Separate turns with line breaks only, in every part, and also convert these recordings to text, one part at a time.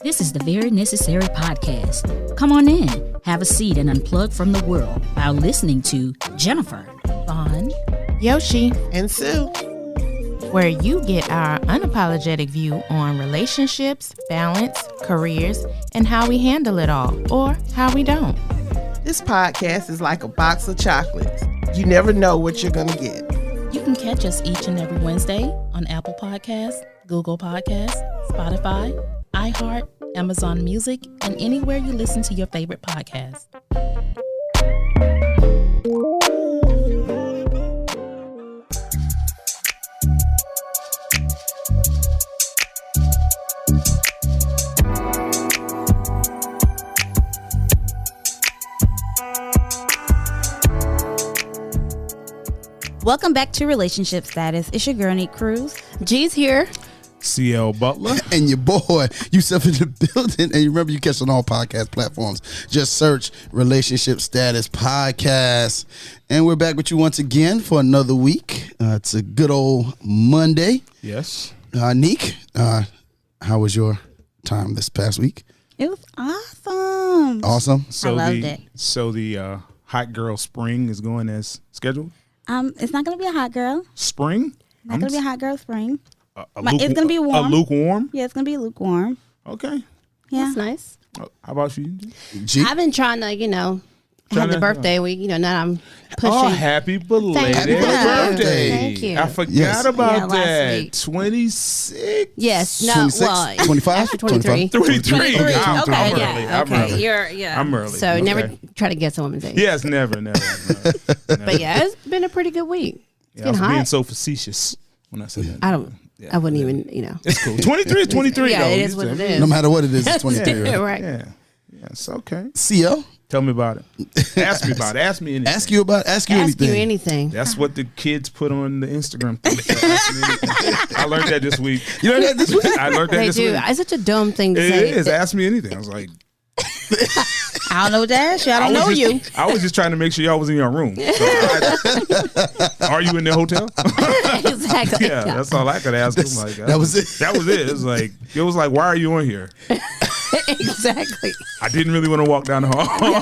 This is the Very Necessary Podcast. Come on in, have a seat, and unplug from the world while listening to Jennifer, Vaughn,
Yoshi,
and Sue,
where you get our unapologetic view on relationships, balance, careers, and how we handle it all, or how we don't.
This podcast is like a box of chocolates. You never know what you're going to get.
You can catch us each and every Wednesday on Apple Podcasts, Google Podcasts, Spotify, iHeart, Amazon Music, and anywhere you listen to your favorite podcast.
Welcome back to Relationship Status. It's your girl, Nique Cruz.
G's here.
CL Butler.
And your boy, Yusuf in the building. And you remember, you catch on all podcast platforms. Just search Relationship Status Podcast. And we're back with you once again for another week. It's a good old Monday.
Yes.
Nique, how was your time this past week?
It was awesome.
Awesome.
So
I loved it.
So the hot girl spring is going as scheduled?
It's not going to be a hot girl.
Spring?
Not going to be a hot girl spring.
It's
going to be warm.
A lukewarm?
Yeah, it's going to be lukewarm.
Okay.
Yeah.
That's nice.
How about you?
G?
I've been trying to, have the birthday week, now I'm pushing.
Oh, happy belated
Thank you.
birthday.
Thank you.
I forgot
Yes.
about
last
that.
week.
26?
Yes. No,
26?
well,
25?
Actually 23.
23.
Okay,
I'm early.
yeah.
I'm
Okay,
early.
I'm
early.
So
Okay.
never try to guess a woman's age.
Yes, never.
But yeah, it's been a pretty good week. It's
I was
getting
being
hot.
so facetious when I said that.
I wouldn't even,
It's cool. 23 is 23,
Yeah,
though.
it is what it is.
No matter what it is, it's 23.
Yeah,
Right?
right.
Yeah. Yes, okay.
CL?
Tell me about it. Ask me about it. Ask me anything.
Ask you
Ask
anything.
you anything.
That's what the kids put on the Instagram thing. Ask me anything. I learned that this week.
You learned that this week?
I learned that
They
this
do.
week.
It's such a dumb thing to
It
say.
is. Ask me anything. I was like,
I don't know what to ask you. I don't know
was
you.
just, I was just trying to make sure y'all was in your room. So are you in the hotel?
Exactly.
Yeah, that's all I could ask them. Like,
That was it.
That was it. It was like, why are you on here?
Exactly.
I didn't really want to walk down the hall.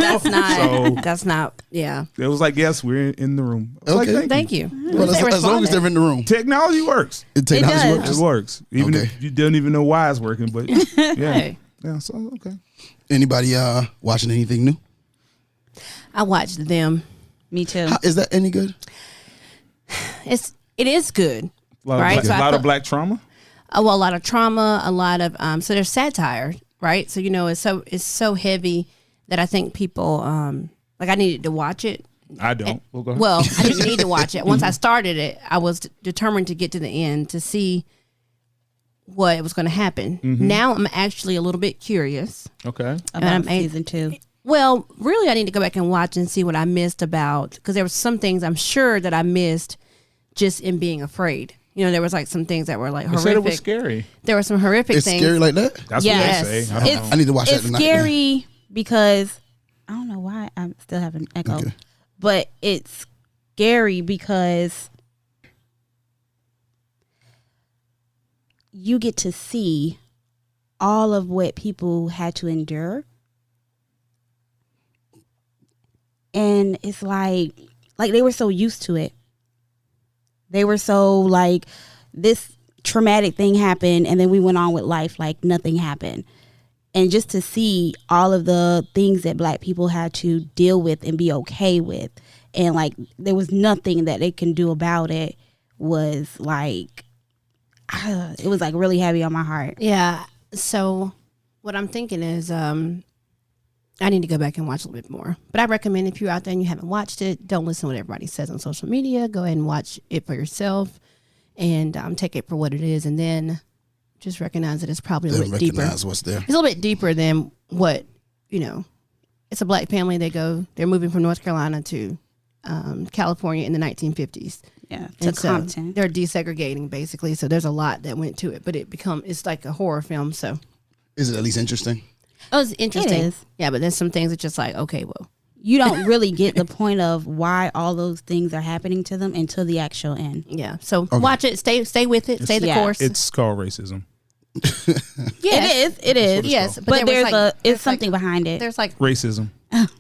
That's not, yeah.
It was like, yes, we're in the room. I was
Okay.
like,
Thank you.
Well, as long as they're in the room.
Technology works.
Technology
does.
works.
It works. Even
Okay.
if you don't even know why it's working, but yeah.
Hey.
Yeah, so okay.
Anybody watching anything new?
I watched them.
Me too.
Is that any good?
It is good.
A lot,
Right,
of,
so
black,
I
lot of
feel-
black trauma.
A lot of trauma, a lot of so there's satire, right? So it's so heavy that I think people I needed to watch it.
I don't. Go ahead.
Well, I didn't need to watch it. Once I started it, I was determined to get to the end to see what was going to happen. Now I'm actually a little bit curious.
Okay.
About season 2.
Well, really, I need to go back and watch and see what I missed about, because there were some things I'm sure that I missed just in being afraid. There was like some things that were like
They
horrific.
said it was scary.
There were some horrific
It's
things.
scary like that?
That's
Yes.
what they say. I don't know.
I need to watch that
It's
tonight.
scary because I don't know why I'm still having echo,
Okay.
but it's scary because you get to see all of what people had to endure, and it's like they were so used to it. They were so like, this traumatic thing happened and then we went on with life like nothing happened. And just to see all of the things that Black people had to deal with and be okay with, and like there was nothing that they can do about it, was like, it was like really heavy on my heart.
Yeah. So what I'm thinking is I need to go back and watch a little bit more. But I recommend, if you're out there and you haven't watched it, don't listen to what everybody says on social media. Go ahead and watch it for yourself and take it for what it is. And then just recognize that it's probably a little bit deeper.
Recognize what's there.
It's a little bit deeper than what, it's a Black family. They're moving from North Carolina to California in the 1950s.
Yeah, to
And so
Compton.
they're desegregating basically. So there's a lot that went to it, but it's like a horror film. So
Is it at least interesting?
it was interesting.
It is.
Yeah, but there's some things that just like, okay, well,
You don't really get the point of why all those things are happening to them until the actual end.
yeah. So watch it. Stay with it. Stay the
Yeah.
course.
It's called racism.
Yes.
It is.
Yes,
But
there was
it's something behind it.
There's like
Racism,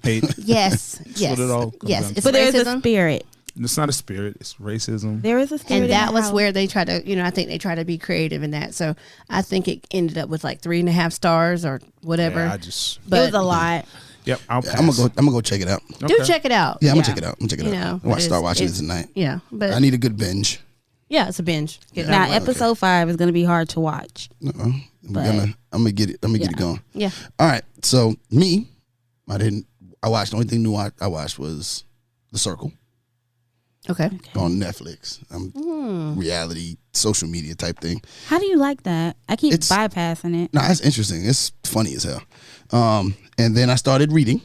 hate.
yes,
what it all comes
yes.
down
It's
But there's a
racism.
spirit.
It's not a spirit. It's racism.
There is a spirit.
And
in
that
the
was
house.
where they try to, I think they try to be creative in that. So I think it ended up with like 3.5 stars or whatever.
Yeah,
It was a lot.
Yep. I'll pass.
I'm gonna go check it out.
Do check it out.
Yeah, I'm
Yeah.
gonna check it out. I'm
but
start watching it tonight.
Yeah, but
I need a good binge.
yeah, it's a binge. Get it
Now,
over with.
episode 5 is going to be hard to watch.
I'm gonna get it. I'm gonna get it going.
Yeah.
All right. So I watched, the only thing new I watched was The Circle
Okay.
on Netflix. Reality, social media type thing.
How do you like that? I keep
It's-
bypassing it.
No, it's interesting. It's funny as hell. And then I started reading.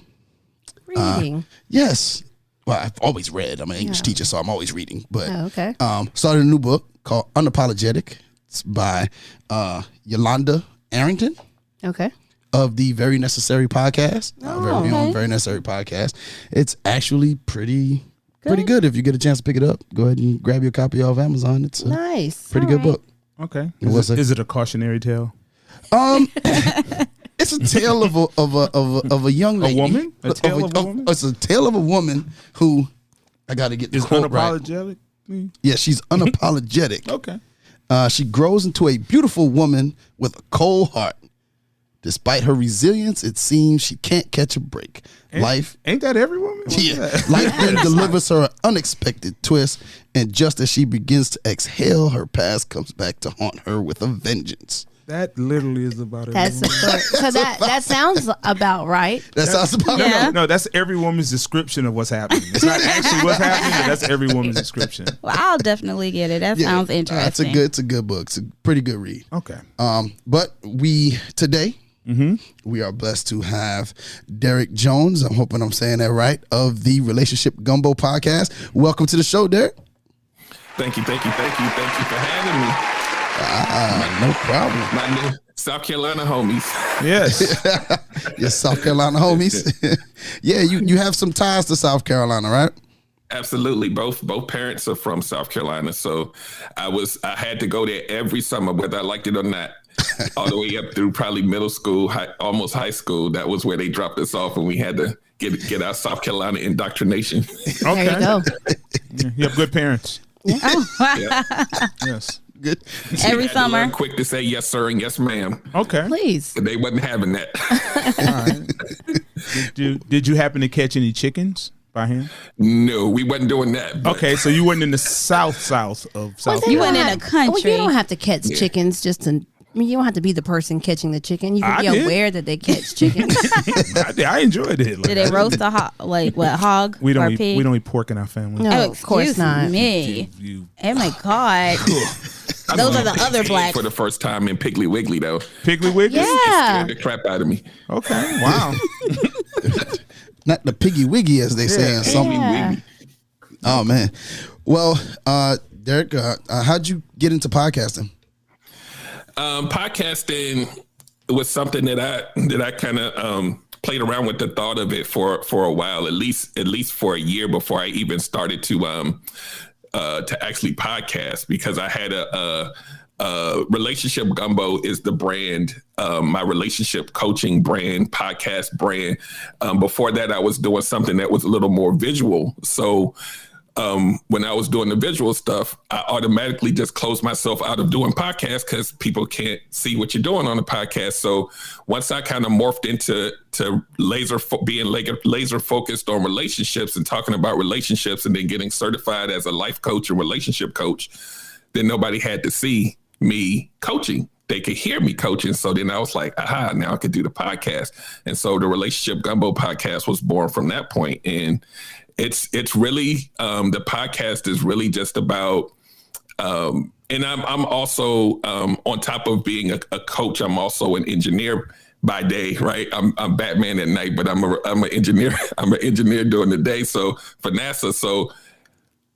Reading.
Yes. Well, I've always read. I'm an English teacher, so I'm always reading. But
Oh, okay.
started a new book called Unapologetic. It's by Yolanda Arrington
Okay.
of the Very Necessary Podcast. Very
okay.
own Very Necessary Podcast. It's actually pretty good. If you get a chance to pick it up, go ahead and grab your copy off Amazon. It's a
Nice.
pretty good book.
Okay.
What's it?
Is it a cautionary tale?
It's a tale of a young lady.
woman? A tale of a woman?
It's a tale of a woman who I got to get the
Is
quote right.
unapologetic?
Yeah, she's unapologetic.
Okay.
She grows into a beautiful woman with a cold heart. Despite her resilience, it seems she can't catch a break.
Ain't that every woman?
Life then delivers her an unexpected twist, and just as she begins to exhale, her past comes back to haunt her with a vengeance.
That literally is about every
That's the
woman.
story. So that sounds about right.
That sounds about
Yeah.
right.
No, that's every woman's description of what's happening. It's not actually what's happening, but that's every woman's description.
Well, I'll definitely get it. That
Yeah,
sounds interesting.
It's a good book. It's a pretty good read.
Okay.
But today we are blessed to have Derrick Jones. I'm hoping I'm saying that right, of the Relationship Gumbo Podcast. Welcome to the show, Derrick.
Thank you for having me.
No problem.
My new South Carolina homies.
Yes.
Your South Carolina homies. Yeah, you have some ties to South Carolina, right?
Absolutely. Both parents are from South Carolina. So I had to go there every summer, whether I liked it or not. All the way up through probably middle school, almost high school. That was where they dropped us off, and we had to get our South Carolina indoctrination.
Okay.
There you go.
You have good parents.
Yeah.
Yes.
Good.
Every
Had to
summer.
learn quick to say yes, sir, and yes, ma'am.
Okay.
Please.
They wasn't having that.
All right. Did you happen to catch any chickens by him?
No, we wasn't doing that. But
Okay, so you weren't in the south of South
You
Carolina.
went in a country.
Well, you don't have to catch chickens just to. I mean, you don't have to be the person catching the chicken. You can
I
be
did.
aware that they catch chickens.
I enjoyed it. Like,
Did they roast a hog
we
or
don't
pig?
we don't eat pork in our family.
No,
Oh,
of course
excuse
not.
me.
You
Oh my God. Those are the other blacks.
for the first time in Piggly Wiggly, though.
Piggly Wiggly?
Yeah.
Scared the crap out of me.
Okay. Wow.
Not the piggy wiggy, as they say in some.
Yeah.
Oh man. Well, Derrick, how'd you get into podcasting?
Podcasting was something that I kind of played around with the thought of it for a while, at least for a year before I even started to actually podcast, because I had a Relationship Gumbo is the brand, my relationship coaching brand, podcast brand. Before that, I was doing something that was a little more visual. So when I was doing the visual stuff, I automatically just closed myself out of doing podcasts because people can't see what you're doing on a podcast. So once I kind of morphed into being laser focused on relationships and talking about relationships, and then getting certified as a life coach and relationship coach, then nobody had to see me coaching. They could hear me coaching. So then I was like, aha, now I could do the podcast. And so the Relationship Gumbo Podcast was born from that point. And it's really, the podcast is really just about, and I'm also, on top of being a coach, I'm also an engineer by day, right? I'm Batman at night, but I'm an engineer. I'm an engineer during the day. So for NASA, so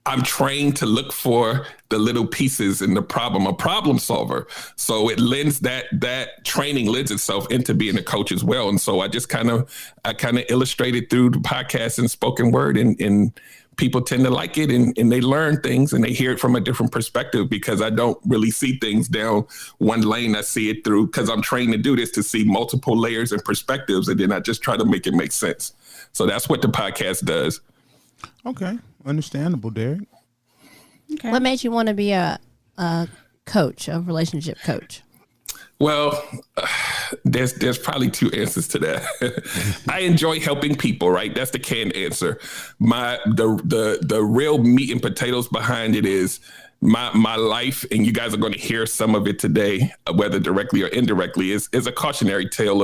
I'm trained to look for the little pieces in the problem, a problem solver. So it lends that training lends itself into being a coach as well. And so I kind of illustrated through the podcast and spoken word and people tend to like it and they learn things and they hear it from a different perspective, because I don't really see things down one lane. I see it through, because I'm trained to do this, to see multiple layers and perspectives, and then I just try to make it make sense. So that's what the podcast does.
Okay. Understandable, Derrick.
Okay. What made you want to be a coach, a relationship coach?
Well, there's probably two answers to that. I enjoy helping people, right? That's the canned answer. The real meat and potatoes behind it is my life, and you guys are going to hear some of it today, whether directly or indirectly, is a cautionary tale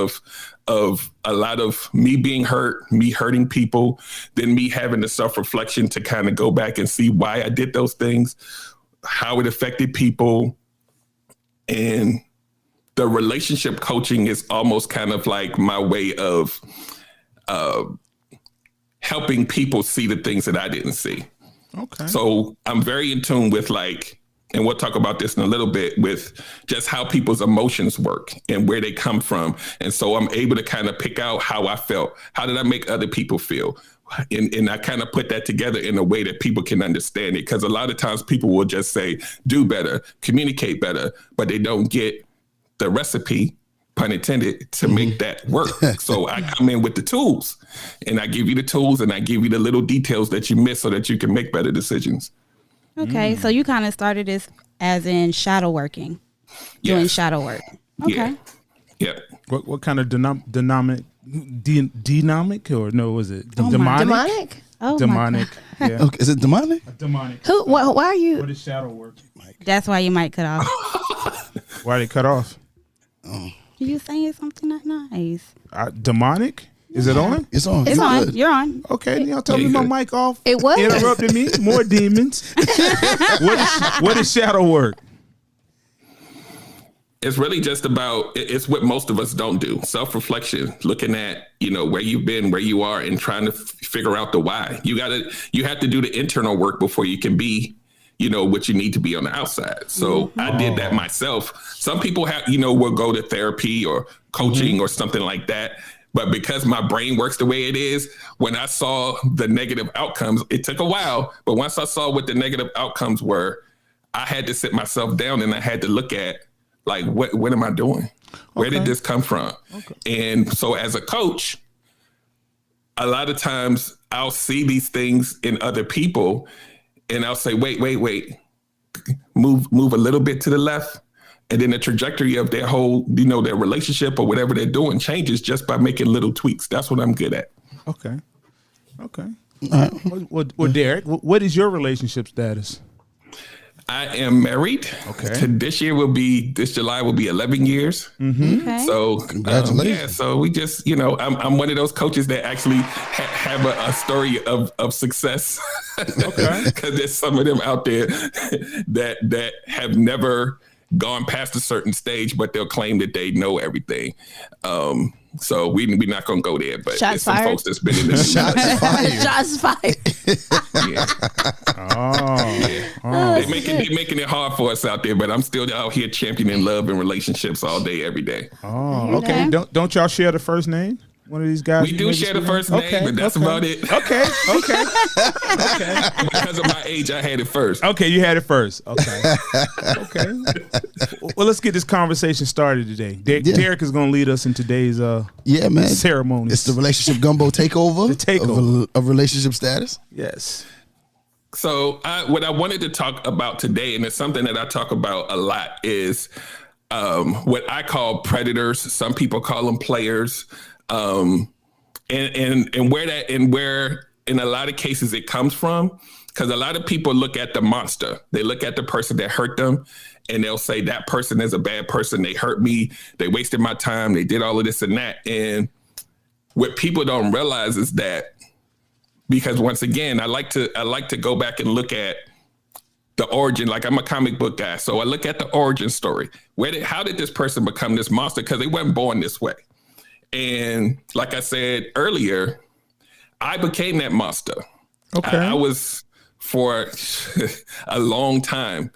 of a lot of me being hurt, me hurting people, then me having the self-reflection to kind of go back and see why I did those things, how it affected people. And the relationship coaching is almost kind of like my way of helping people see the things that I didn't see. Okay. So I'm very in tune with, like, and we'll talk about this in a little bit, with just how people's emotions work and where they come from. And so I'm able to kind of pick out how I felt. How did I make other people feel? And I kind of put that together in a way that people can understand it. Because a lot of times people will just say, do better, communicate better, but they don't get the recipe, pun intended, to make that work. So I come in with the tools, and I give you the tools, and I give you the little details that you miss so that you can make better decisions.
Okay, so you kind of started this as in shadow working, doing shadow work. Okay.
Yeah.
What kind of dynamic, or no, was it demonic?
Demonic?
Oh,
demonic. Yeah.
Okay, is it demonic?
Demonic.
Who? Why are you?
What is shadow work?
That's why you might cut off.
Why they cut off?
You saying something not nice?
Demonic? Is it on?
It's on.
It's on. Good. You're on.
Okay, y'all tell me my mic off.
It was
interrupting me. More demons. What is shadow work?
It's really just about, it's what most of us don't do. Self-reflection, looking at, where you've been, where you are, and trying to figure out the why. You have to do the internal work before you can be, what you need to be on the outside. So I did that myself. Some people will go to therapy or coaching or something like that. But because my brain works the way it is, when I saw the negative outcomes, it took a while. But once I saw what the negative outcomes were, I had to sit myself down and I had to look at, like, what am I doing? Where did this come from? Okay. And so as a coach, a lot of times I'll see these things in other people, and I'll say, wait, move a little bit to the left. And then the trajectory of their whole, their relationship or whatever they're doing changes just by making little tweaks. That's what I'm good at.
Okay. Well, Derrick, what is your relationship status?
I am married. Okay. This July will be 11 years. Mm-hmm. Okay. So congratulations. So we just, I'm one of those coaches that actually have a story of success. Okay. Because there's some of them out there that have never gone past a certain stage, but they'll claim that they know everything. So we're not going to go there, but there's some folks that's been in this.
Shots fired.
Yeah. They're making it hard for us out there, but I'm still out here championing love and relationships all day, every day.
Oh, okay. Don't y'all share the first name? One of these guys.
We do share the first name, but that's about it.
Okay.
Because of my age, I had it first.
Okay, you had it first. Okay. Well, let's get this conversation started today. Derrick is going to lead us in today's ceremony.
It's the relationship gumbo takeover. The takeover of relationship status.
Yes.
So what I wanted to talk about today, and it's something that I talk about a lot, is what I call predators. Some people call them players. And where in a lot of cases it comes from, because a lot of people look at the monster. They look at the person that hurt them, and they'll say that person is a bad person. They hurt me. They wasted my time. They did all of this and that. And what people don't realize is that, because once again, I like to go back and look at the origin. Like, I'm a comic book guy, so I look at the origin story. How did this person become this monster? Because they weren't born this way. And like I said earlier, I became that monster. Okay. I was for a long time.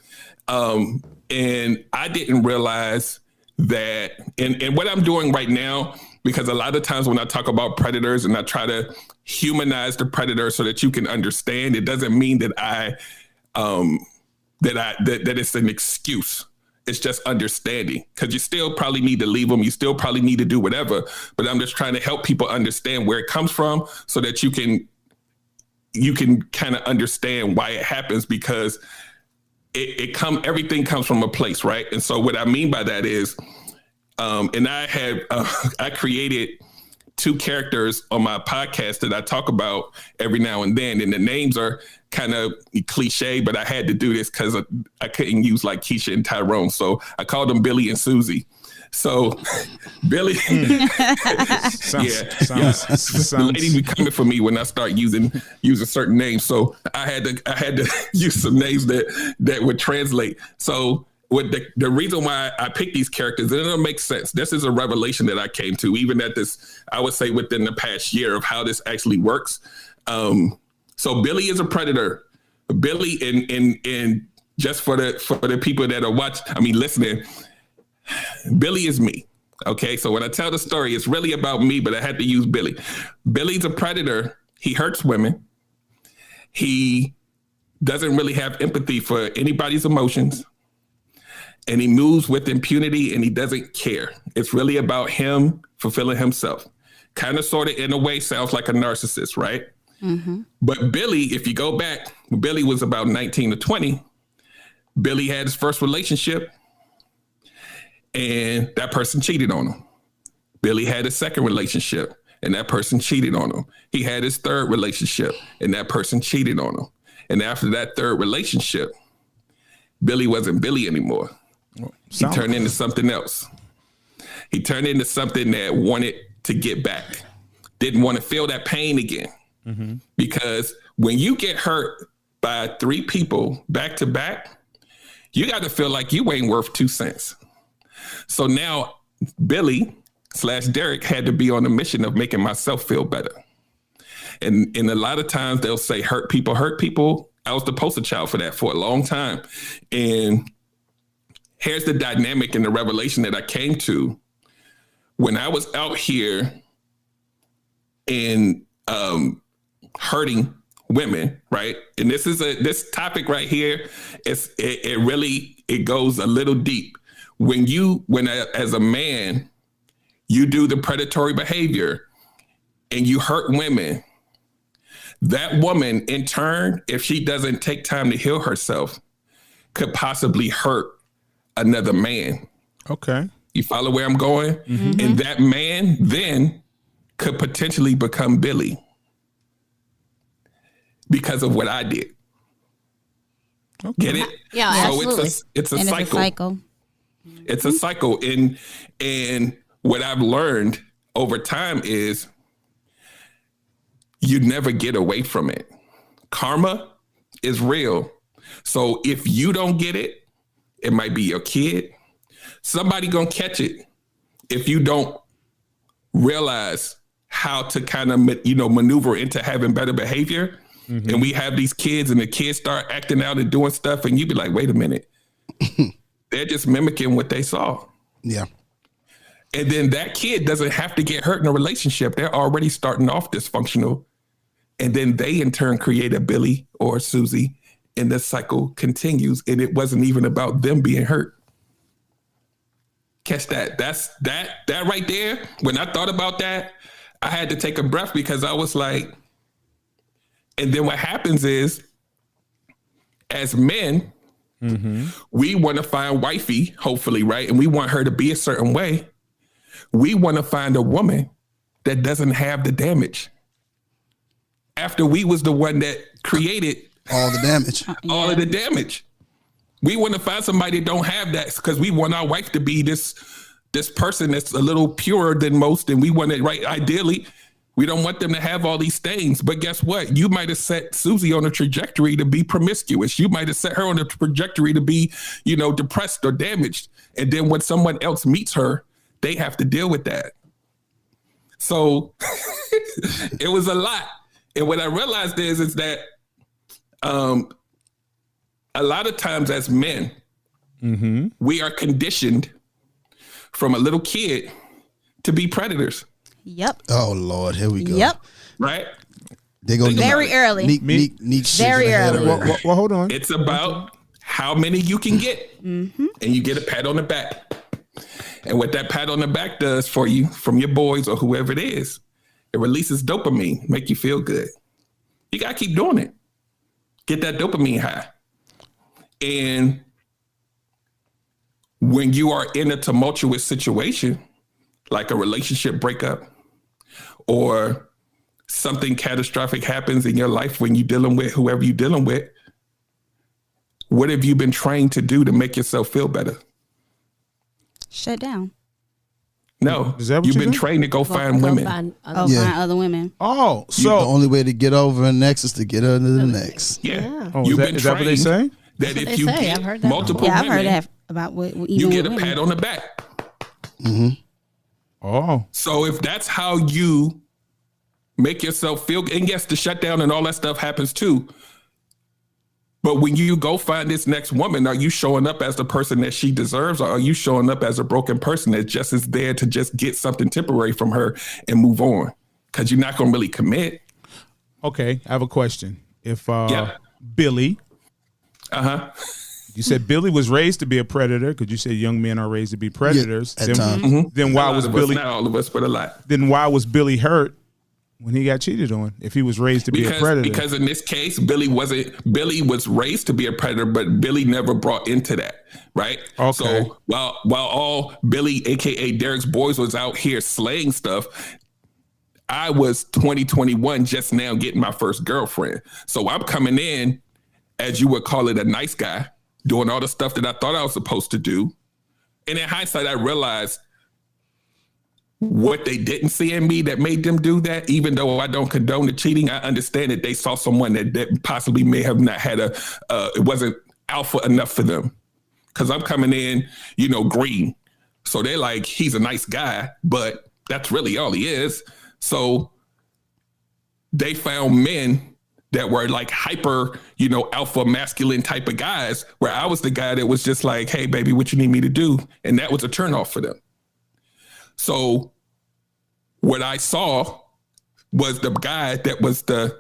And I didn't realize that, and what I'm doing right now, because a lot of times when I talk about predators and I try to humanize the predator so that you can understand, it doesn't mean that that it's an excuse. It's just understanding, because you still probably need to leave them. You still probably need to do whatever. But I'm just trying to help people understand where it comes from so that you can kind of understand why it happens, because everything comes from a place, right? And so what I mean by that is, and I created 2 characters on my podcast that I talk about every now and then. And the names are kind of cliche, but I had to do this because I couldn't use like Keisha and Tyrone. So I called them Billy and Susie. So Billy,
sounds
ladies be coming for me when I start using certain names. So I had to use some names that would translate. So what the reason why I picked these characters, and it'll make sense. This is a revelation that I came to, even at this, I would say within the past year, of how this actually works. So Billy is a predator. Billy, and just for the people that are listening, Billy is me. Okay, so when I tell the story, it's really about me, but I had to use Billy. Billy's a predator. He hurts women. He doesn't really have empathy for anybody's emotions. And he moves with impunity, and he doesn't care. It's really about him fulfilling himself. Kind of, sort of, in a way, sounds like a narcissist, right? Mm-hmm. But Billy, if you go back, Billy was about 19 to 20. Billy had his first relationship, and that person cheated on him. Billy had his second relationship, and that person cheated on him. He had his third relationship, and that person cheated on him. And after that third relationship, Billy wasn't Billy anymore. He turned into something else. He turned into something that wanted to get back, didn't want to feel that pain again. Mm-hmm. Because when you get hurt by 3 people back to back, you got to feel like you ain't worth 2 cents. So now Billy/Derrick had to be on a mission of making myself feel better. And a lot of times they'll say hurt people. I was the poster child for that for a long time. And here's the dynamic and the revelation that I came to when I was out here and hurting women, right? And this topic right here, it goes a little deep. When as a man, you do the predatory behavior and you hurt women, that woman in turn, if she doesn't take time to heal herself, could possibly hurt another man.
Okay.
You follow where I'm going? Mm-hmm. And that man then could potentially become Billy because of what I did. Okay. Get it?
Yeah,
so
absolutely.
It's a cycle. It's a cycle. And what I've learned over time is you never get away from it. Karma is real. So if you don't get it, it might be your kid. Somebody gonna catch it if you don't realize how to kind of maneuver into having better behavior. Mm-hmm. And we have these kids, and the kids start acting out and doing stuff, and you be like, wait a minute. They're just mimicking what they saw.
Yeah.
And then that kid doesn't have to get hurt in a relationship. They're already starting off dysfunctional. And then they in turn create a Billy or a Susie, and the cycle continues. And it wasn't even about them being hurt. Catch that. That right there. When I thought about that, I had to take a breath, because I was like, and then what happens is, as men, mm-hmm. we want to find wifey, hopefully, right? And we want her to be a certain way. We want to find a woman that doesn't have the damage. After we was the one that created
all the damage,
all of the damage. We want to find somebody that don't have that, because we want our wife to be this person that's a little purer than most. And we want it, right? Ideally, we don't want them to have all these things. But guess what? You might have set Susie on a trajectory to be promiscuous. You might have set her on a trajectory to be, depressed or damaged. And then when someone else meets her, they have to deal with that. So it was a lot. And what I realized is that a lot of times as men, mm-hmm. we are conditioned from a little kid to be predators.
Yep.
Oh Lord, here we go.
Yep.
Right?
They go
very early.
Nique
Very early.
Well, hold on.
It's about how many you can get, and you get a pat on the back. And what that pat on the back does for you from your boys or whoever it is, it releases dopamine, make you feel good. You got to keep doing it. Get that dopamine high. And when you are in a tumultuous situation, like a relationship breakup or something catastrophic happens in your life when you're dealing with whoever you're dealing with, what have you been trained to do to make yourself feel better?
Shut down.
No,
is that what
you've been
do?
trained to go find women.
Find other women.
Oh, so
the only way to get over an ex is to get under the next.
Yeah.
Oh, is that what they say?
That if you get multiple
yeah, I've
women,
heard that about what
you get a pat on the back.
Mm-hmm.
Oh.
So if that's how you make yourself feel, and yes, the shutdown and all that stuff happens too. But when you go find this next woman, are you showing up as the person that she deserves, or are you showing up as a broken person that just is there to just get something temporary from her and move on? Because you're not going to really commit.
Okay, I have a question. If Billy, you said Billy was raised to be a predator, because you said young men are raised to be predators.
Yeah, at times.
Then why was Billy?
Not all of us, but a lot.
Then why was Billy hurt when he got cheated on? If he was raised to be a predator,
because in this case, Billy was raised to be a predator, but Billy never brought into that, right?
Okay.
So while all Billy, aka Derrick's boys, was out here slaying stuff, I was 2021 just now getting my first girlfriend. So I'm coming in, as you would call it, a nice guy, doing all the stuff that I thought I was supposed to do. And in hindsight, I realized what they didn't see in me that made them do that. Even though I don't condone the cheating, I understand that they saw someone that possibly may have not had it wasn't alpha enough for them. Because I'm coming in, green. So they're like, he's a nice guy, but that's really all he is. So they found men that were like hyper, alpha masculine type of guys, where I was the guy that was just like, hey, baby, what you need me to do? And that was a turnoff for them. So what I saw was the guy that was I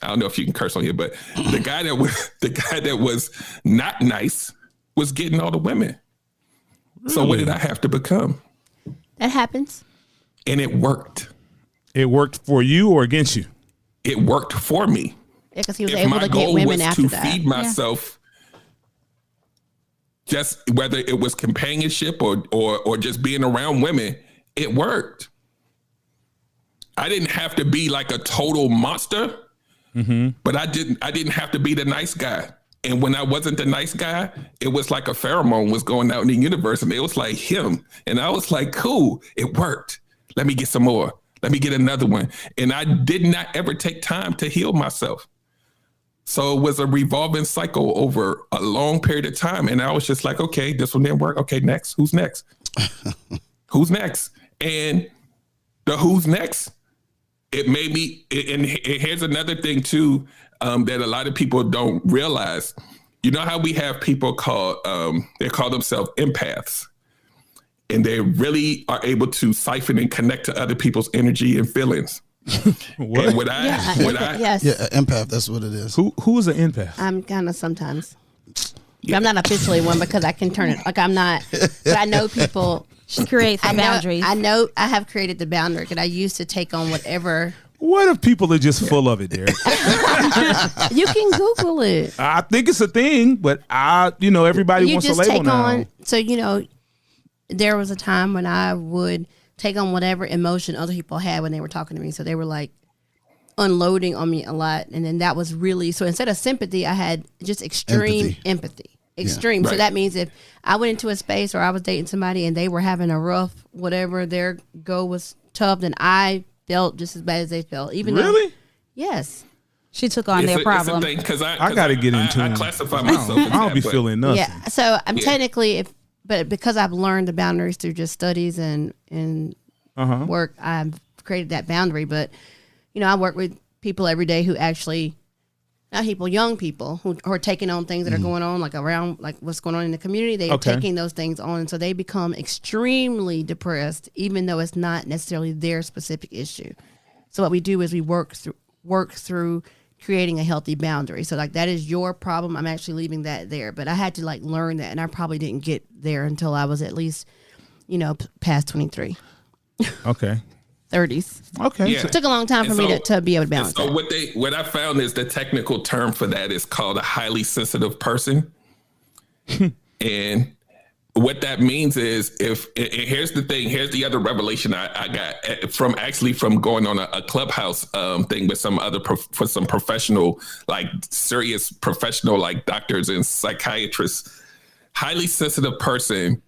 don't know if you can curse on here, but the guy that was not nice was getting all the women. Really? So what did I have to become?
That happens.
And it worked.
It worked for you or against you?
It worked for me.
Yeah, because he was able to get women after that.
My goal was to feed myself, just whether it was companionship or just being around women, it worked. I didn't have to be like a total monster, but I didn't have to be the nice guy. And when I wasn't the nice guy, it was like a pheromone was going out in the universe, and it was like him. And I was like, cool, it worked. Let me get some more. Let me get another one. And I did not ever take time to heal myself. So it was a revolving cycle over a long period of time. And I was just like, okay, this one didn't work. Okay, next. Who's next? Who's next? And the who's next, it made me, and here's another thing too, that a lot of people don't realize. You know how we have people they call themselves empaths. And they really are able to siphon and connect to other people's energy and feelings.
What?
And
Yes.
Yeah, empath. That's what it is.
Who is an empath?
I'm kind of sometimes. Yeah. I'm not officially one because I can turn it. Like I'm not, but I know people.
She creates boundaries.
I know I have created the boundary because I used to take on whatever.
What if people are just full of it, Derrick?
You can Google it.
I think it's a thing, but everybody wants a label now.
So there was a time when I would take on whatever emotion other people had when they were talking to me. So they were like unloading on me a lot. And then that was really, so instead of sympathy, I had just extreme empathy. Extreme. Yeah. So that means if I went into a space or I was dating somebody and they were having a rough, whatever, their go was tough, then I felt just as bad as they felt. Even
really?
Though, yes.
She took on their problem.
I
got to get into it.
I classify myself as
I don't be feeling nothing.
Yeah. So I'm technically, but because I've learned the boundaries through just studies and work, I've created that boundary. But, I work with people every day who actually not people, young people who are taking on things that are going on, like around, like what's going on in the community. They are taking those things on, and so they become extremely depressed, even though it's not necessarily their specific issue. So what we do is we work through creating a healthy boundary. So like that is your problem. I'm actually leaving that there, but I had to like learn that, and I probably didn't get there until I was at least, past 23.
Okay.
30s.
Okay.
Yeah.
So it took a long time for me to be able to balance
so
that.
what I found is the technical term for that is called a highly sensitive person. And what that means is here's the thing, here's the other revelation I got from going on a Clubhouse thing with some other for some professional, like serious professional, like doctors and psychiatrists. Highly sensitive person,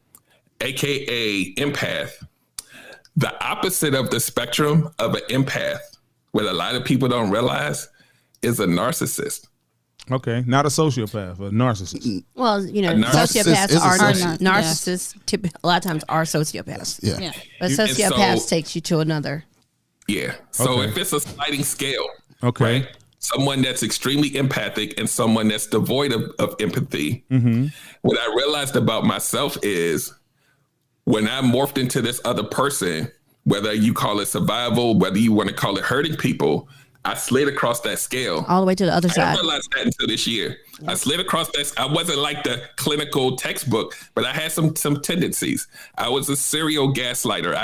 AKA empath. The opposite of the spectrum of an empath, what a lot of people don't realize, is a narcissist.
Okay, not a sociopath, a narcissist.
Well, sociopaths are narcissists. A lot of times are sociopaths.
Yeah.
But sociopaths takes you to another.
Yeah. So if it's a sliding scale,
okay,
right? Someone that's extremely empathic and someone that's devoid of empathy. Mm-hmm. What I realized about myself is when I morphed into this other person, whether you call it survival, whether you want to call it hurting people, I slid across that scale.
All the way to the other side.
I didn't realize that until this year. Yep. I slid across that. I wasn't like the clinical textbook, but I had some tendencies. I was a serial gaslighter.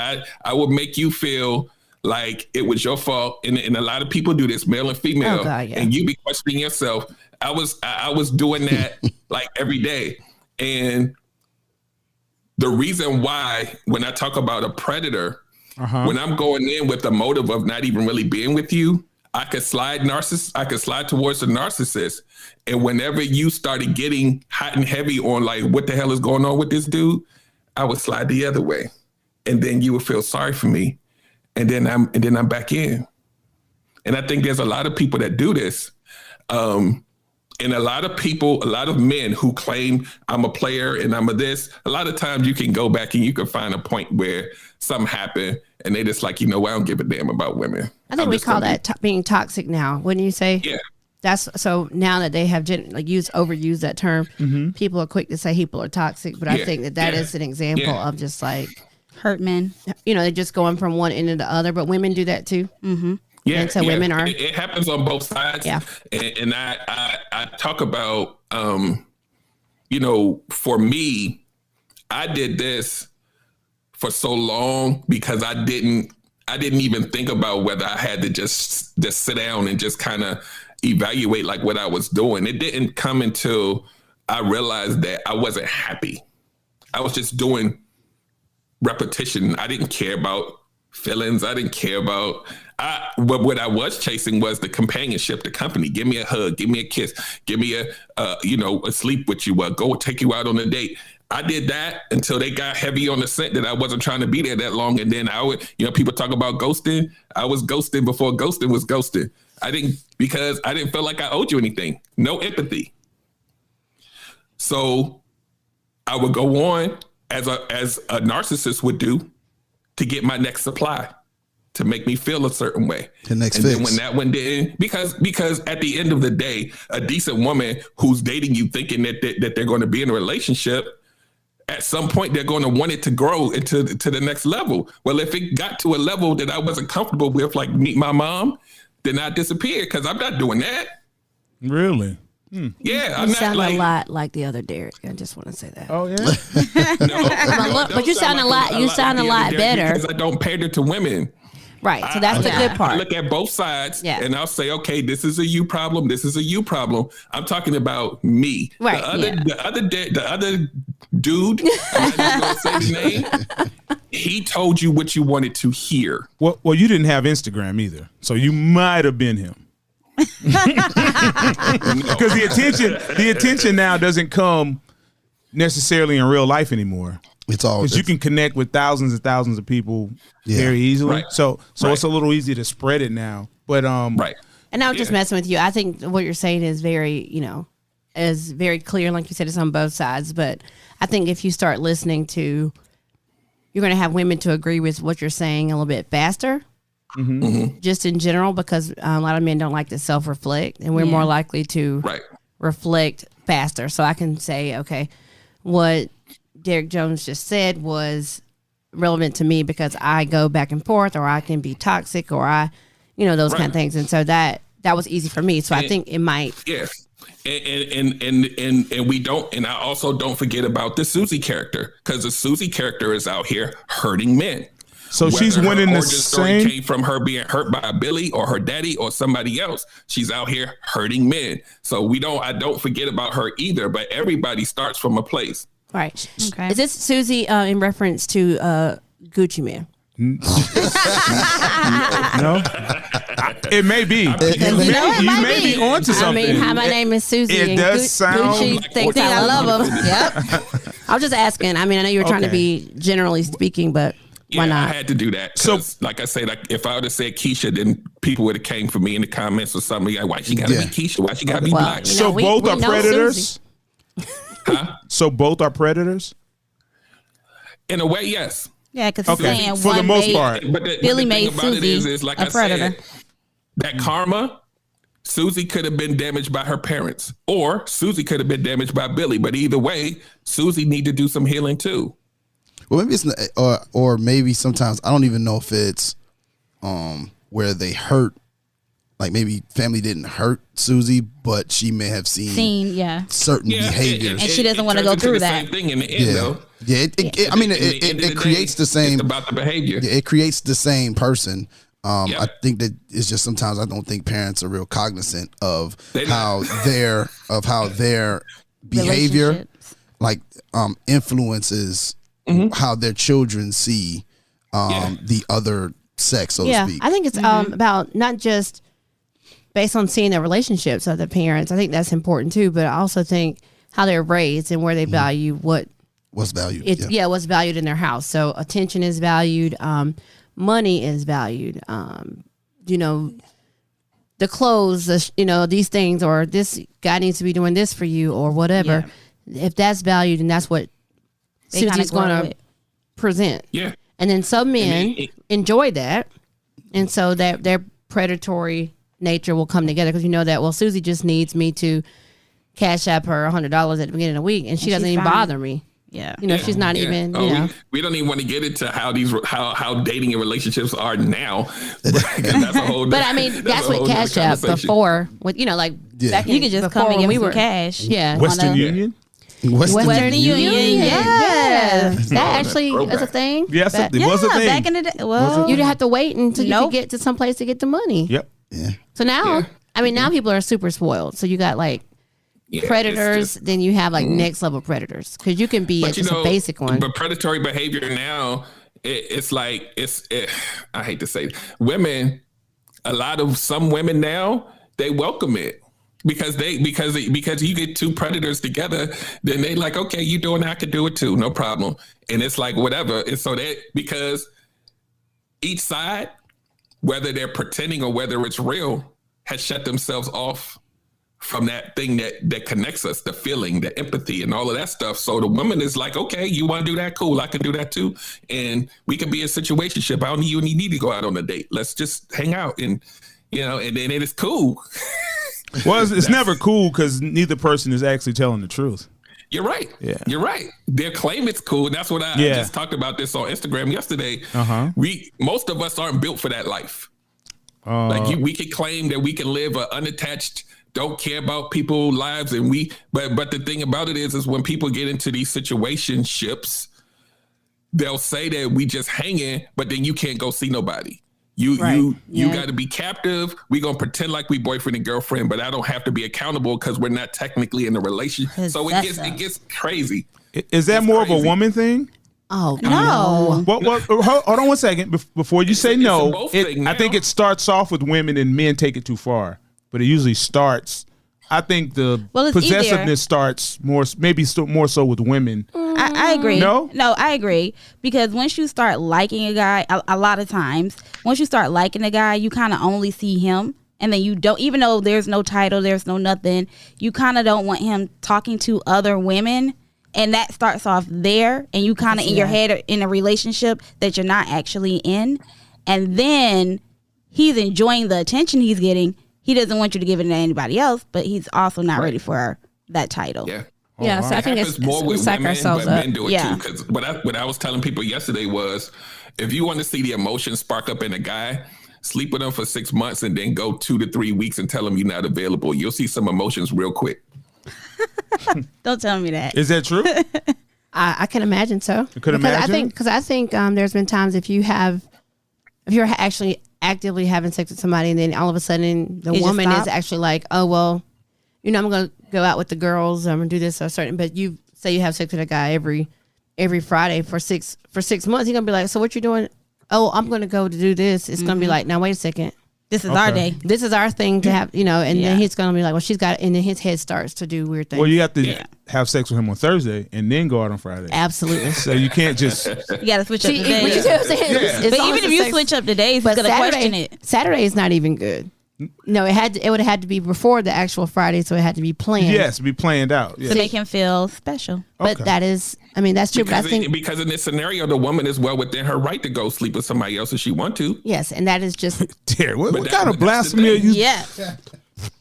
I would make you feel like it was your fault. And a lot of people do this, male and female. Oh, God, yeah. And you be questioning yourself. I was doing that like every day. And the reason why, when I talk about a predator, when I'm going in with the motive of not even really being with you, I could slide towards the narcissist. And whenever you started getting hot and heavy on like, what the hell is going on with this dude? I would slide the other way. And then you would feel sorry for me. And then I'm back in. And I think there's a lot of people that do this. And a lot of men who claim I'm a player and I'm a this, a lot of times you can go back and you can find a point where something happened and they just like, I don't give a damn about women.
I think we call that being toxic now, wouldn't you say?
Yeah.
That's so now that they have overused that term, people are quick to say people are toxic, but I think that is an example of just like
hurt men.
They're just going from one end to the other, but women do that too. Mm-hmm.
Yeah,
and so women are.
It happens on both sides. Yeah, and I talk about, for me, I did this for so long because I didn't even think about whether I had to just sit down and just kind of evaluate like what I was doing. It didn't come until I realized that I wasn't happy. I was just doing repetition. I didn't care about feelings. I didn't care about. But what I was chasing was the companionship, the company. Give me a hug, give me a kiss, give me a sleep with you, go take you out on a date. I did that until they got heavy on the scent that I wasn't trying to be there that long. And then I would, people talk about ghosting. I was ghosting before ghosting was ghosting. Because I didn't feel like I owed you anything. No empathy. So I would go on as a narcissist would do to get my next supply, to make me feel a certain way.
The next
fix.
Then
when that one didn't, because at the end of the day, a decent woman who's dating you thinking that they're going to be in a relationship, at some point they're going to want it to grow to the next level. Well, if it got to a level that I wasn't comfortable with, like meet my mom, then I disappeared because I'm not doing that.
Really?
Yeah,
you sound a lot like the other Derrick. I just want to say that.
Oh yeah.
But you sound a lot. You sound a lot better
because I don't pander to women.
Right. So that's the good part.
I look at both sides and I'll say, okay, this is a you problem. This is a you problem. I'm talking about me.
Right.
The other dude, I'm not going to say the name. He told you what you wanted to hear.
Well, you didn't have Instagram either, so you might have been him. Because the attention now doesn't come necessarily in real life anymore.
It's all
because you can connect with thousands and thousands of people very easily. Right. So it's a little easier to spread it now. But
right.
And I was just messing with you. I think what you're saying is very, is very clear. Like you said, it's on both sides. But I think if you start listening to, you're going to have women to agree with what you're saying a little bit faster. just in general, because a lot of men don't like to self-reflect, and we're more likely to reflect faster. So I can say, okay, what Derrick Jones just said was relevant to me because I go back and forth, or I can be toxic, or those kind of things. And so that was easy for me. So I think it might.
Yes. And we don't, and I also don't forget about the Susie character, because the Susie character is out here hurting men.
So she's winning the same.
Story came from her being hurt by a Billy or her daddy or somebody else. She's out here hurting men. So I don't forget about her either. But everybody starts from a place.
Right.
Okay.
Is this Susie in reference to Gucci Man?
No, it may be. You may be onto something.
I mean, hi, my name is Susie.
It does sound.
Gucci thinks I love him. Yep. I was just asking. I mean, I know you were trying to be generally speaking, but why not?
I had to do that. So, like I said, if I would have said Keisha, then people would have came for me in the comments or something. Like, why she got to be Keisha? Why she got to be black?
So both are predators. Huh? So both are predators.
In a way, yes.
Yeah, because
for the most part,
Billy made Susie
is, like
a predator.
Said, that karma, Susie could have been damaged by her parents, or Susie could have been damaged by Billy. But either way, Susie need to do some healing too.
Well, maybe it's not, or maybe sometimes I don't even know if it's where they hurt. Like maybe family didn't hurt Susie, but she may have seen certain behaviors,
and she doesn't want to go through that.
Same thing in the end, though.
Yeah, it creates the same.
It's about the behavior.
Yeah, it creates the same person. I think that it's just sometimes I don't think parents are real cognizant of how their behavior influences how their children see the other sex, so to speak.
I think it's about not just based on seeing the relationships of the parents. I think that's important too, but I also think how they're raised and where they value
what's valued.
What's valued in their house. So attention is valued, money is valued. The clothes, these things, or this guy needs to be doing this for you, or whatever. Yeah. If that's valued, and that's what Susie's going to present.
Yeah.
And then some men enjoy that, and so that their predatory nature will come together, because that Susie just needs me to cash up her $100 at the beginning of the week, and she doesn't even bother me.
Yeah.
She's not even.
We don't even want to get into how dating and relationships are now. That's a whole.
But I mean, that's what Cash App before with back
you could just come and give me cash.
Yeah.
Western Union.
Western Union.
Yeah. That actually is a thing.
Yes, it was a thing.
Back in the day. Well,
you'd have to wait until you could get to some place to get the money.
Yep.
Yeah.
So now, now people are super spoiled. So you got predators, then you have next level predators, because you can be just a basic one.
But predatory behavior now, it's I hate to say it, women, some women now, they welcome it. Because you get two predators together, then they like, okay, you doing it, I could do it too, no problem. And it's like whatever. And so because each side, whether they're pretending or whether it's real, has shut themselves off from that thing that connects us, the feeling, the empathy, and all of that stuff. So the woman is like, okay, you want to do that? Cool, I can do that too. And we can be a situationship. I don't need to go out on a date. Let's just hang out, and and then it is cool.
Well, it's never cool because neither person is actually telling the truth.
You're right.
Yeah,
you're right. Their claim it's cool. And that's what I just talked about this on Instagram yesterday. Most of us aren't built for that life. We could claim that we can live an unattached, don't care about people's lives, and but the thing about it is when people get into these situationships, they'll say that we just hanging, but then you can't go see nobody. You got to be captive. We're going to pretend like we boyfriend and girlfriend, but I don't have to be accountable because we're not technically in a relationship. So it gets crazy.
Is that more of a woman thing?
Oh, no.
Well, hold on one second. Before you say no, I think it starts off with women and men take it too far. But it usually starts, I think the possessiveness starts more so with women.
I agree.
No,
I agree, because once you start liking a guy, a lot of times, once you start liking a guy, you kind of only see him, and then you don't, even though there's no title, there's no nothing, you kind of don't want him talking to other women, and that starts off there, and you kind of in your head are in a relationship that you're not actually in, and then he's enjoying the attention he's getting. He doesn't want you to give it to anybody else, but he's also not ready for that title.
Yeah.
Yeah, so I think it's
more with
psych
women,
ourselves
but
up.
men do it too. Because what I was telling people yesterday was, if you want to see the emotion spark up in a guy, sleep with him for 6 months and then go 2 to 3 weeks and tell him you're not available. You'll see some emotions real quick.
Don't tell me that.
Is that true?
I can imagine so.
You could imagine?
Because I think there's been times if you're actually actively having sex with somebody and then all of a sudden the woman is actually like, oh, well, I'm going to go out with the girls. I'm going to do this or certain. But you say you have sex with a guy every Friday for 6 months. He's going to be like, so what you doing? Oh, I'm going to go to do this. It's going to be like, now, wait a second.
This is our day.
This is our thing to have, and then he's going to be like, well, she's got, and then his head starts to do weird things.
Well, you have to have sex with him on Thursday and then go out on Friday.
Absolutely.
So you can't just.
You got to switch up the days.
But you see what I'm saying?
But even if you switch up the days, he's going to question it.
Saturday is not even good. No, it would have had to be before the actual Friday, so it had to be planned.
Yes, be planned out. Yes.
To make him feel special.
But that's true.
Because,
but I think
because in this scenario, the woman is well within her right to go sleep with somebody else if she want to.
Yes, and that is just.
Derrick, what kind of blasphemy are you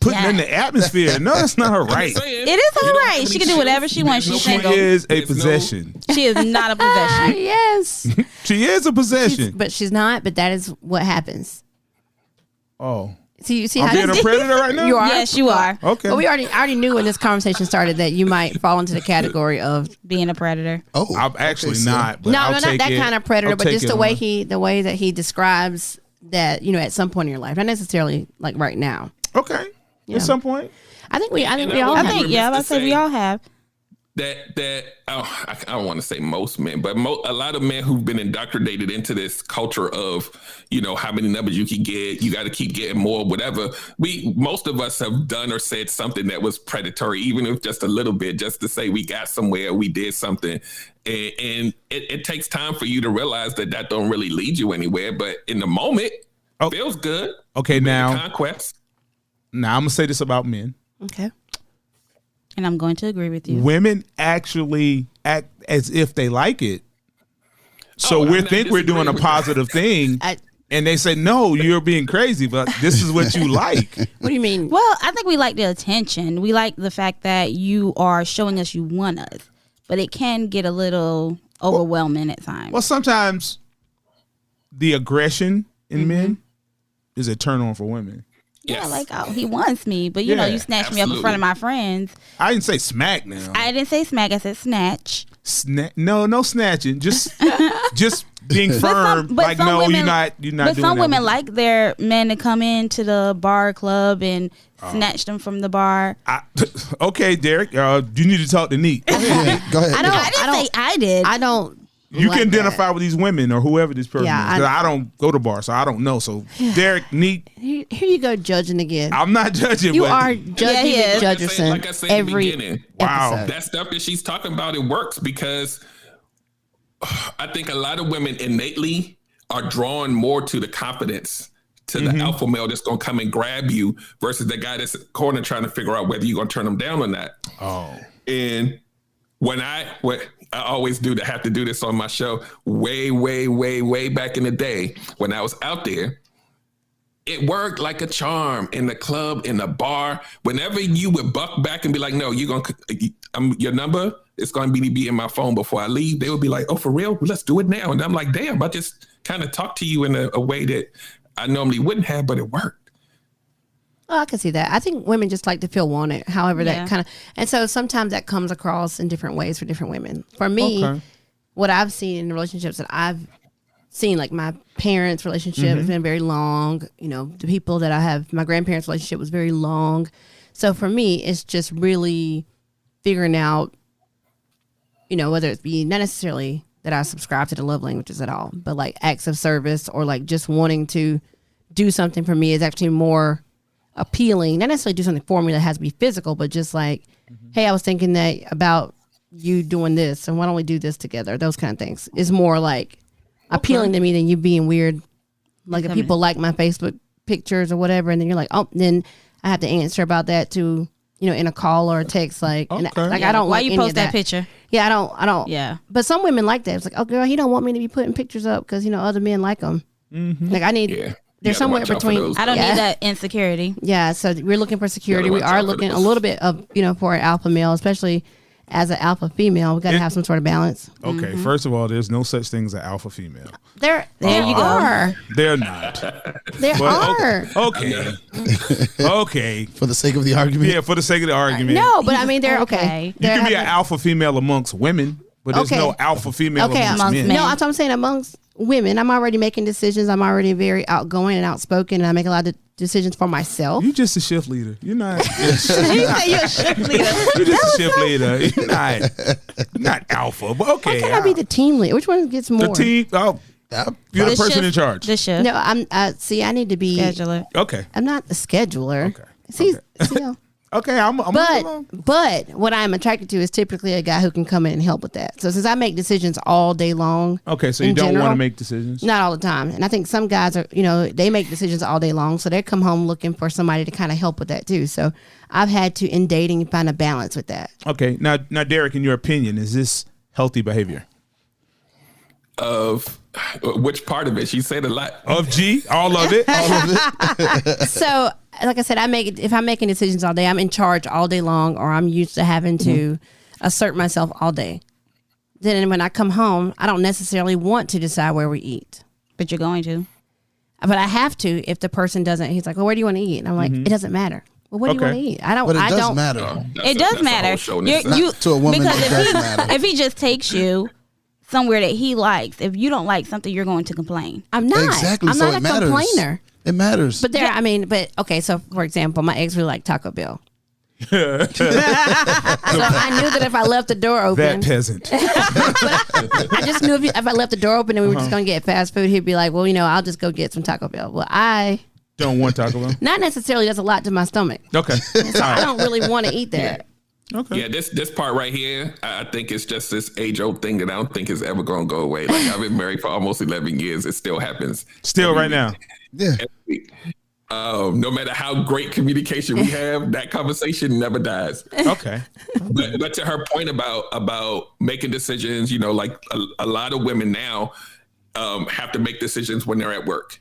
putting in the atmosphere? No, that's not her right.
It is her right. She can do whatever she wants. She's single.
She is a possession.
She is not a possession.
Yes.
She is a possession.
But she's not, but that is what happens.
Oh.
So you see
I'm
how
being a predator right now?
You are?
Yes, you are.
Okay.
But I already knew when this conversation started that you might fall into the category of
being a predator.
Oh, I'm actually not. But
not that
it.
kind of predator,
I'll
but just the way
on.
that he describes that, at some point in your life, not necessarily like right now.
Okay.
Yeah.
At some point.
I think we all have.
I was say we all have.
I don't want to say most men, but a lot of men who've been indoctrinated into this culture of, how many numbers you can get, you got to keep getting more, whatever. Most of us have done or said something that was predatory, even if just a little bit, just to say we got somewhere, we did something. And it takes time for you to realize that don't really lead you anywhere. But in the moment, it feels good.
Okay, now.
Conquest.
Now, I'm going to say this about men.
Okay.
And I'm going to agree with you.
Women actually act as if they like it. So we think we're doing a positive thing. And they say, no, you're being crazy, but this is what you like.
What do you mean?
Well, I think we like the attention. We like the fact that you are showing us you want us. But it can get a little overwhelming at times.
Well, sometimes the aggression in men is a turn on for women.
Yeah, like, oh, he wants me. But, you snatched me up in front of my friends.
I didn't say smack now.
I didn't say smack. I said snatch.
No snatching. Just being firm. Like, no, women, you're not doing that.
But some women like their men to come into the bar club and snatch them from the bar.
Okay, Derrick. You need to talk to Nique.
Go ahead.
I didn't say I did.
I don't.
You can identify with these women or whoever this person is. I don't go to bars, so I don't know. So, Derrick, Nique.
Here you go, judging again.
I'm not judging.
You are judging Judgerson
like I said
every
in the beginning.
Wow.
That stuff that she's talking about, it works because I think a lot of women innately are drawn more to the confidence, to the alpha male that's going to come and grab you versus the guy that's in the corner trying to figure out whether you're going to turn them down or not.
Oh.
And what I always do to have to do this on my show way back in the day when I was out there, it worked like a charm in the club, in the bar. Whenever you would buck back and be like, no, you're going to, your number is going to be in my phone before I leave. They would be like, oh, for real? Let's do it now. And I'm like, damn, I just kind of talk to you in a way that I normally wouldn't have, but it worked.
Oh, I can see that. I think women just like to feel wanted. However, that kind of, and so sometimes that comes across in different ways for different women. For me, what I've seen in the relationships that I've seen, like my parents' relationship has been very long. The people that I have, my grandparents' relationship was very long. So for me, it's just really figuring out, whether it be not necessarily that I subscribe to the love languages at all, but like acts of service or like just wanting to do something for me is actually more appealing. Not necessarily do something for me that has to be physical, but just like, hey, I was thinking that about you doing this, and why don't we do this together? Those kind of things is more like appealing to me than you being weird. Like if people like my Facebook pictures or whatever, and then you're like, oh, then I have to answer about that to, in a call or a text. Like, and I don't.
Why
like
you post that picture?
Yeah, I don't.
Yeah.
But some women like that. It's like, oh, girl, he don't want me to be putting pictures up because other men like them. Like I need. they're somewhere between.
I don't need that insecurity.
Yeah, so we're looking for security. We are looking a little bit of, for an alpha male, especially as an alpha female. We got to have some sort of balance.
Okay, first of all, there's no such thing as an alpha female.
There you go.
They're not.
There are.
Okay.
For the sake of the argument?
Yeah, for the sake of the argument.
No, but I mean, they're okay.
You can be an alpha female amongst women, but there's no alpha female amongst men.
No, that's what I'm saying. Amongst women, I'm already making decisions. I'm already very outgoing and outspoken, and I make a lot of decisions for myself.
You're just a shift leader. You're not.
You're a shift leader.
You're just a shift leader. You're not alpha. But okay.
Why can't I be the team leader? Which one gets more?
The team. Oh, you're the person in charge.
The shift.
No, I'm. See, I need to be
scheduler.
Okay.
I'm not the scheduler.
Okay.
See.
Okay, I'm
but what I'm attracted to is typically a guy who can come in and help with that. So since I make decisions all day long.
Okay, so you don't want to make decisions?
Not all the time. And I think some guys are, they make decisions all day long. So they come home looking for somebody to kind of help with that too. So I've had to, in dating, find a balance with that.
Okay. Now, Derrick, in your opinion, is this healthy behavior?
Of which part of it? She said a lot.
Of G, all of it.
So, like I said, if I'm making decisions all day, I'm in charge all day long, or I'm used to having to assert myself all day. Then when I come home, I don't necessarily want to decide where we eat.
But you're going to.
But I have to if the person doesn't. He's like, well, where do you want to eat? And I'm like, it doesn't matter. Well, what do you want to eat? I don't.
But it does
don't
matter.
It does matter.
To a woman,
because
it does matter.
If he just takes you somewhere that he likes, if you don't like something, you're going to complain.
I'm not.
Exactly.
I'm
so
not
it matters.
Complainer.
It matters.
But okay. So for example, my ex really liked Taco Bell. So I knew that if I left the door open,
that peasant.
I just knew if I left the door open and we were just going to get fast food, he'd be like, well, I'll just go get some Taco Bell. Well, I
don't want Taco Bell.
Not necessarily. That's a lot to my stomach.
Okay.
So I don't really want to eat that.
Okay.
Yeah, this part right here, I think it's just this age-old thing that I don't think is ever going to go away. Like, I've been married for almost 11 years. It still happens.
Still right now.
Yeah.
No matter how great communication we have, that conversation never dies.
Okay.
But to her point about making decisions, like a lot of women now have to make decisions when they're at work.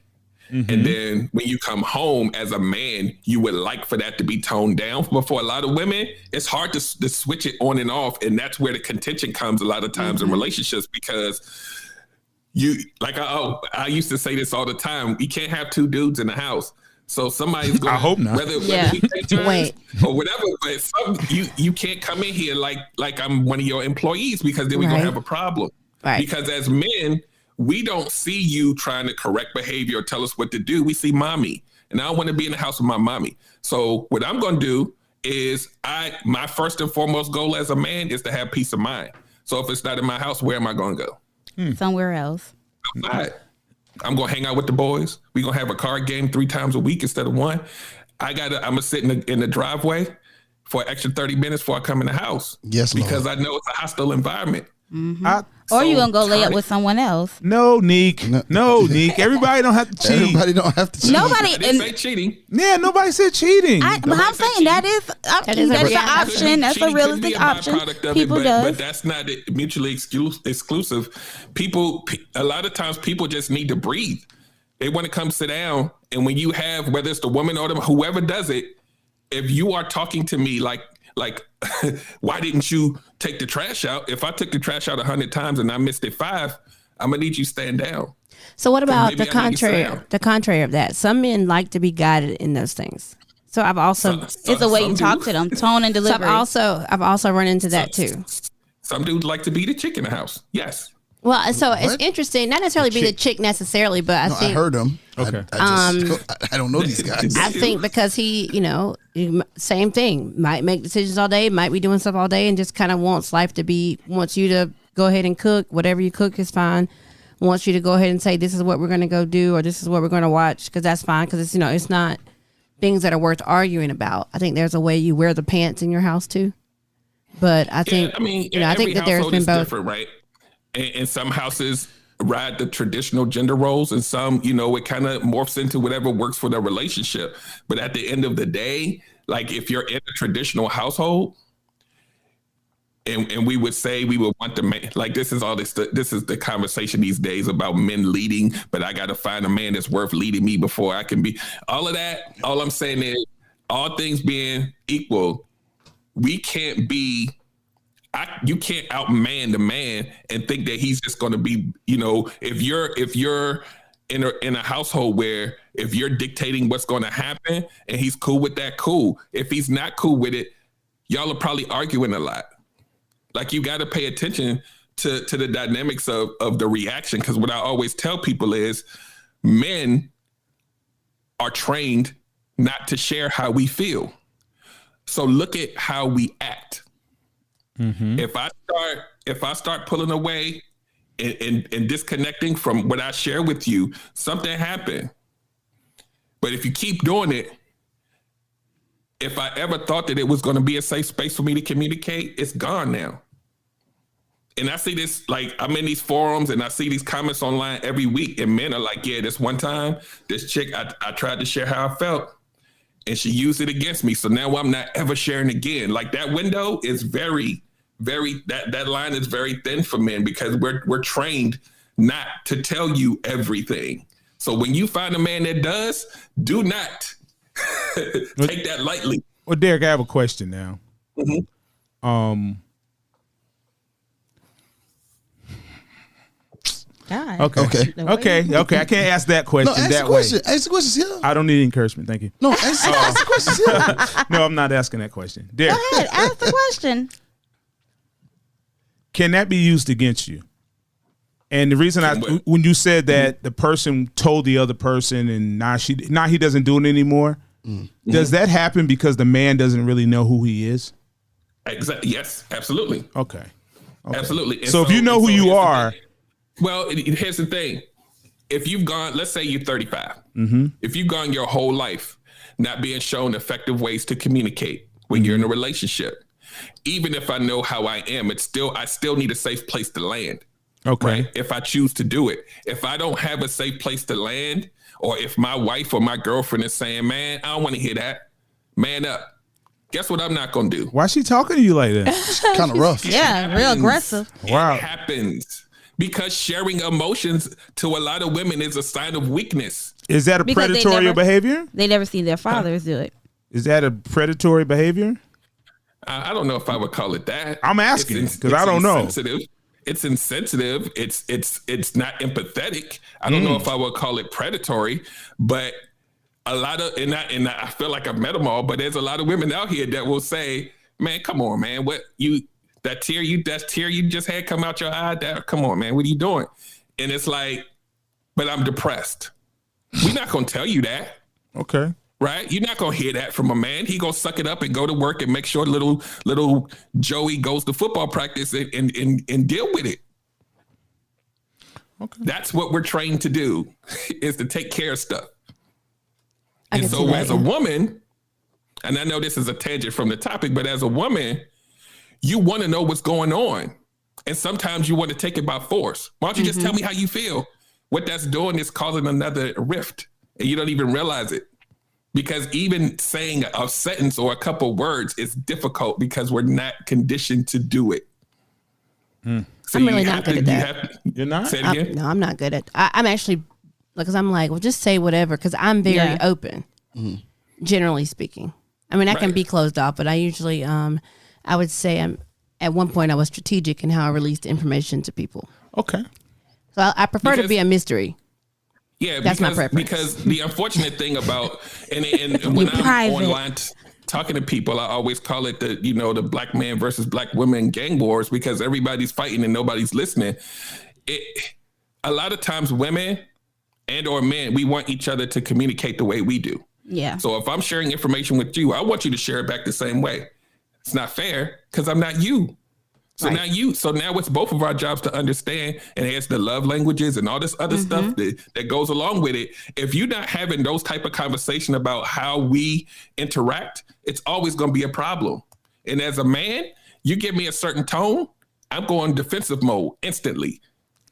Mm-hmm. And then when you come home as a man, you would like for that to be toned down. But for a lot of women, it's hard to switch it on and off. And that's where the contention comes a lot of times in relationships, because I used to say this all the time. You can't have two dudes in the house. So somebody's going.
I hope not.
Whether we take turns or whatever, but you can't come in here like I'm one of your employees, because then we're gonna have a problem. Right. Because as men, we don't see you trying to correct behavior or tell us what to do. We see mommy, and I don't want to be in the house with my mommy. So what I'm going to do is my first and foremost goal as a man is to have peace of mind. So if it's not in my house, where am I going to go?
Somewhere else.
Outside. I'm going to hang out with the boys. We're going to have a card game 3 times a week instead of 1. I'm going to sit in the driveway for an extra 30 minutes before I come in the house.
Yes,
because I know it's a hostile environment.
Mm-hmm. Or you gonna go lay up with someone else?
No, Nique. No, Nique. Everybody don't have to cheat.
Everybody don't have to cheat.
Nobody didn't say cheating.
Yeah, nobody said cheating.
But I'm saying that is an option. That's a realistic option. People do,
but that's not mutually exclusive. A lot of times people just need to breathe. They want to come sit down, and when you have, whether it's the woman or whoever does it, if you are talking to me like, why didn't you take the trash out? If I took the trash out 100 times and I missed it 5, I'm gonna need you stand down.
So what about the contrary? The contrary of that, some men like to be guided in those things. So I've also
it's a way you talk to them, tone and delivery.
So I've also run into that too.
Some dudes like to be the chick in the house. Yes.
Well, so it's interesting. Not necessarily be the chick necessarily, but I think
I heard him.
Okay.
I don't know these guys.
I think because he, same thing. Might make decisions all day. Might be doing stuff all day, and just kind of wants you to go ahead and cook. Whatever you cook is fine. Wants you to go ahead and say, this is what we're going to go do, or this is what we're going to watch, because that's fine. Because it's it's not things that are worth arguing about. I think there's a way you wear the pants in your house too. But I think I think that there's been both.
Right. And some houses ride the traditional gender roles, and some, it kind of morphs into whatever works for their relationship. But at the end of the day, like, if you're in a traditional household, you have to And we would say we would want the man, like this is the conversation these days about men leading, but I got to find a man that's worth leading me before I can be all of that. All I'm saying is, all things being equal, we can't be, you can't outman the man and think that he's just going to be, if you're in a household where if you're dictating what's going to happen and he's cool with that, cool. If he's not cool with it, y'all are probably arguing a lot. Like, you got to pay attention to the dynamics of the reaction. Because what I always tell people is men are trained not to share how we feel. So look at how we act. Mm-hmm. If I start pulling away and disconnecting from what I share with you, something happened. But if you keep doing it, if I ever thought that it was going to be a safe space for me to communicate, it's gone now. And I see this, like, I'm in these forums and I see these comments online every week, and men are like, yeah, this one time, this chick, I tried to share how I felt and she used it against me. So now I'm not ever sharing again. Like, that window is very, very, that line is very thin for men because we're trained not to tell you everything. So when you find a man that does, do not take that lightly.
Well, Derrick, I have a question now. Mm-hmm.
God.
Okay. I can't ask that question that way.
Ask the questions here.
I don't need encouragement. Thank you.
No, ask the questions here.
No, I'm not asking that question. Derrick,
go ahead. Ask the question.
Can that be used against you? And the reason when you said that the person told the other person and now he doesn't do it anymore, does that happen because the man doesn't really know who he is?
Exactly. Yes, absolutely.
Okay.
Absolutely. And
so if you know who you are.
Well, here's the thing. If you've gone, let's say you're 35.
Mm-hmm.
If you've gone your whole life not being shown effective ways to communicate when you're in a relationship, even if I know how I am, I still need a safe place to land.
Okay.
Right? If I choose to do it. If I don't have a safe place to land, or if my wife or my girlfriend is saying, man, I don't want to hear that, man up. Guess what I'm not going to do?
Why is she talking to you like that?
Kind of rough.
Yeah, real aggressive.
Wow.
It happens. Because sharing emotions to a lot of women is a sign of weakness.
Is that a predatory behavior?
They never see their fathers do it.
Is that a predatory behavior?
I don't know if I would call it that.
I'm asking because I don't know.
It's insensitive. It's not empathetic. I don't know if I would call it predatory, but a lot of and I feel like I've met them all. But there's a lot of women out here that will say, "Man, come on, man, that tear you just had come out your eye, come on, man, what are you doing?" And it's like, but I'm depressed. We're not going to tell you that.
Okay.
Right? You're not going to hear that from a man. He going to suck it up and go to work and make sure little Joey goes to football practice and deal with it.
Okay.
That's what we're trained to do, is to take care of stuff. And so as a woman, and I know this is a tangent from the topic, but as a woman, you want to know what's going on. And sometimes you want to take it by force. Why don't you just tell me how you feel? What that's doing is causing another rift, and you don't even realize it. Because even saying a sentence or a couple words is difficult because we're not conditioned to do it.
So I'm really not good at that.
You're not?
Say it again?
No, I'm not good at I'm actually, because I'm like, well, just say whatever, because I'm very open, generally speaking. I mean, I can be closed off, but I usually, I would say at one point I was strategic in how I released information to people.
Okay.
So I prefer to be a mystery.
Yeah,
that's my preference.
Because the unfortunate thing about, and when I'm online talking to people, I always call it the black man versus black women gang wars, because everybody's fighting and nobody's listening. A lot of times women and or men, we want each other to communicate the way we do.
Yeah.
So if I'm sharing information with you, I want you to share it back the same way. It's not fair because I'm not you. So now it's both of our jobs to understand, and it's the love languages and all this other stuff that goes along with it. If you're not having those type of conversation about how we interact, it's always going to be a problem. And as a man, you give me a certain tone, I'm going defensive mode instantly.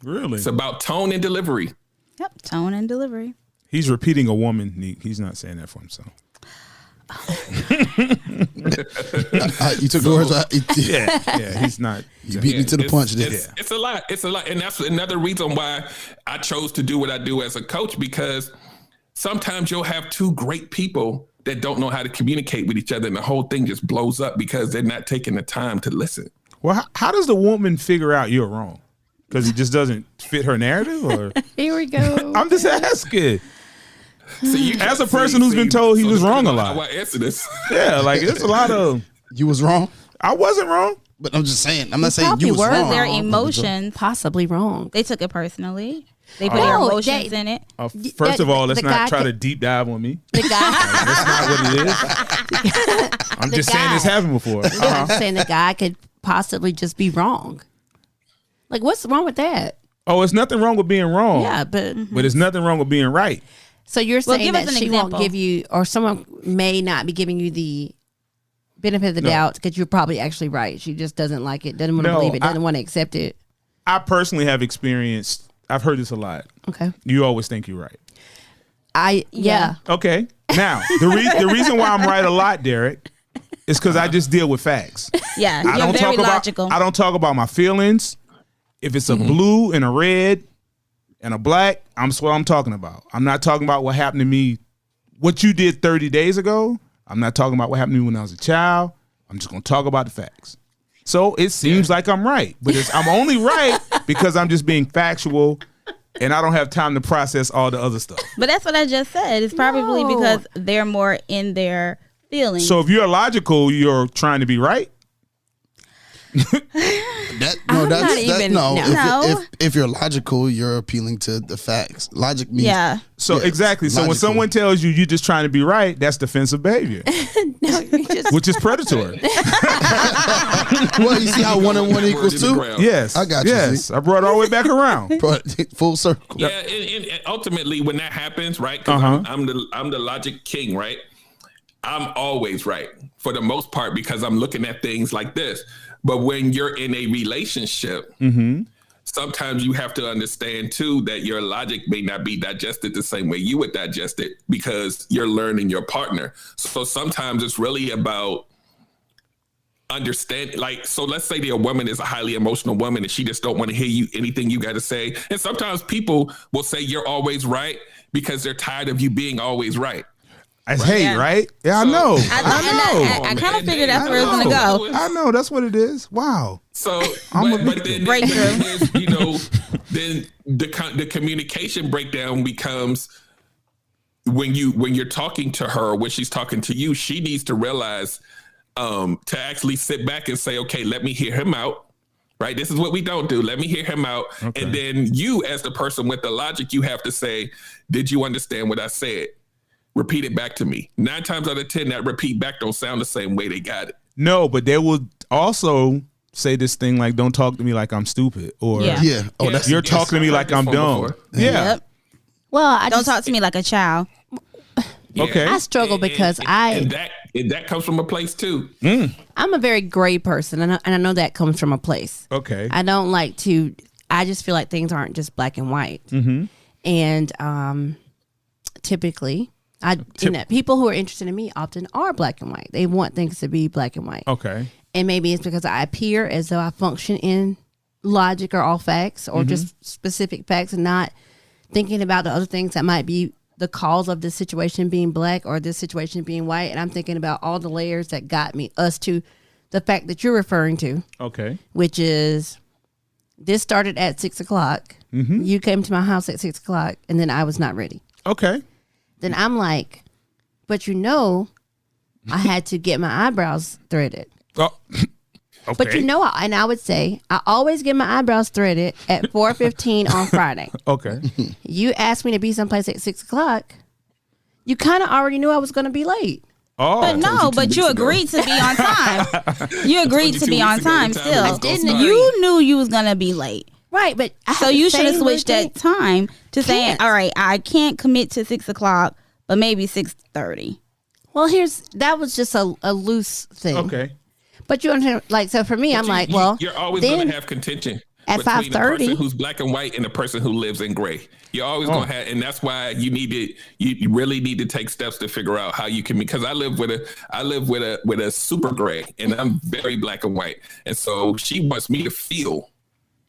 Really?
It's about tone and delivery.
Yep, tone and delivery.
He's repeating a woman, Nique. He's not saying that for himself.
You took the words out.
Yeah, he's not.
You beat me to the punch.
It's a lot. It's a lot. And that's another reason why I chose to do what I do as a coach, because sometimes you'll have two great people that don't know how to communicate with each other, and the whole thing just blows up because they're not taking the time to listen.
Well, how does the woman figure out you're wrong? Because he just doesn't fit her narrative? Or
Here we go.
I'm just asking.
So
as a person who's been told he was wrong a lot.
I answer this.
Yeah, like it's a lot of.
You was wrong.
I wasn't wrong.
But I'm just saying. I'm not saying you was
were.
wrong.
Their emotions,
Possibly wrong.
they took it personally. They put their emotions in it.
First of all, let's
the
not
guy
try to deep dive on me.
The guy.
That's not what it is. I'm just saying this happened before.
I'm saying the guy could possibly just be wrong. Like, what's wrong with that?
Oh, it's nothing wrong with being wrong.
Yeah, but
it's nothing wrong with being right.
So you're saying
give us
that
an
she
example.
won't give you, or someone may not be giving you the benefit of the doubt because you're probably actually right. She just doesn't like it, doesn't want to believe it, doesn't want to accept it.
I personally have experienced. I've heard this a lot.
Okay.
You always think you're right.
Yeah.
Okay. Now the reason why I'm right a lot, Derrick, is because I just deal with facts.
Yeah,
I
you're
don't
very
talk
logical.
I don't talk about my feelings. If it's a blue and a red and a black, that's what I'm talking about. I'm not talking about what happened to me, what you did 30 days ago. I'm not talking about what happened to me when I was a child. I'm just going to talk about the facts. So it seems like I'm right, but I'm only right because I'm just being factual and I don't have time to process all the other stuff.
But that's what I just said. It's probably because they're more in their feelings.
So if you're logical, you're trying to be right?
If you're logical, you're appealing to the facts. Logic means
Exactly. So when someone tells you you're just trying to be right, that's defensive behavior. Which is predatory.
Well, you see how 1 and 1 equals 2?
Yes,
I got you.
Yes, I brought it all the way back around.
Full circle.
Yeah, and ultimately when that happens, right? Because I'm the logic king, right? I'm always right for the most part because I'm looking at things like this. But when you're in a relationship, sometimes you have to understand too that your logic may not be digested the same way you would digest it because you're learning your partner. So sometimes it's really about understanding. Like, so let's say a woman is a highly emotional woman and she just don't want to hear anything you got to say. And sometimes people will say you're always right because they're tired of you being always right.
That's hate, right? Yeah, I know.
I kind of figured that's where it's going to go.
I know. That's what it is. Wow.
So, but then the communication breakdown becomes when you're talking to her, when she's talking to you, she needs to realize to actually sit back and say, okay, let me hear him out. Right? This is what we don't do. Let me hear him out. Okay. And then you, as the person with the logic, you have to say, did you understand what I said? Repeat it back to me. 9 times out of 10, that repeat back don't sound the same way they got it.
No, but they will also say this thing like, don't talk to me like I'm stupid. Or you're talking to me like I'm dumb. Yeah.
Yep. Well,
don't talk to me like a child.
Yeah.
Okay.
I struggle because
and that comes from a place too.
I'm a very gray person, and I know that comes from a place.
Okay.
I don't like to. I just feel like things aren't just black and white. And typically, people who are interested in me often are black and white. They want things to be black and white.
Okay.
And maybe it's because I appear as though I function in logic or all facts or just specific facts and not thinking about the other things that might be the cause of this situation being black or this situation being white. And I'm thinking about all the layers that got us to the fact that you're referring to.
Okay.
Which is this started at 6:00. You came to my house at 6:00 and then I was not ready.
Okay.
Then I'm like, but I had to get my eyebrows threaded.
Oh, okay.
But and I would say, I always get my eyebrows threaded at 4:15 on Friday.
Okay.
You asked me to be someplace at 6:00. You kind of already knew I was going to be late.
Oh, but you agreed to be on time. You agreed to be on time still.
I didn't agree.
You knew you was going to be late.
Right, but
so you should have switched that time to saying, all right, I can't commit to 6:00, but maybe 6:30.
Well, that was just a loose thing.
Okay.
But you understand, so for me, I'm like, well,
you're always going to have contention.
At
between the
5:30.
person who's black and white and the person who lives in gray. You're always gonna have, and that's why you really need to take steps to figure out how you can. Because I live with a super gray, and I'm very black and white, and so she wants me to feel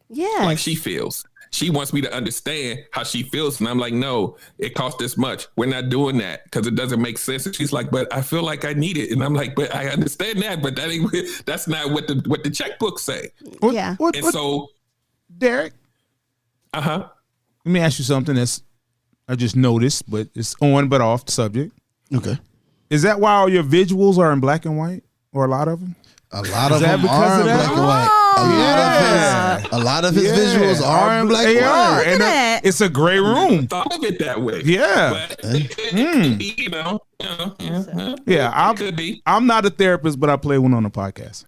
like she feels. She wants me to understand how she feels. And I'm like, no, it costs this much. We're not doing that because it doesn't make sense. And she's like, but I feel like I need it. And I'm like, but I understand that, but that's not what the checkbooks say. So
Derrick.
Uh-huh.
Let me ask you something I just noticed, but it's on but off the subject.
Okay.
Is that why all your visuals are in black and white? Or a lot of them?
A lot of them are in black and white. A lot of his visuals are in black and white.
And it's a gray room.
Thought of it that way.
Yeah.
It could be.
I'm not a therapist, but I play one on a podcast.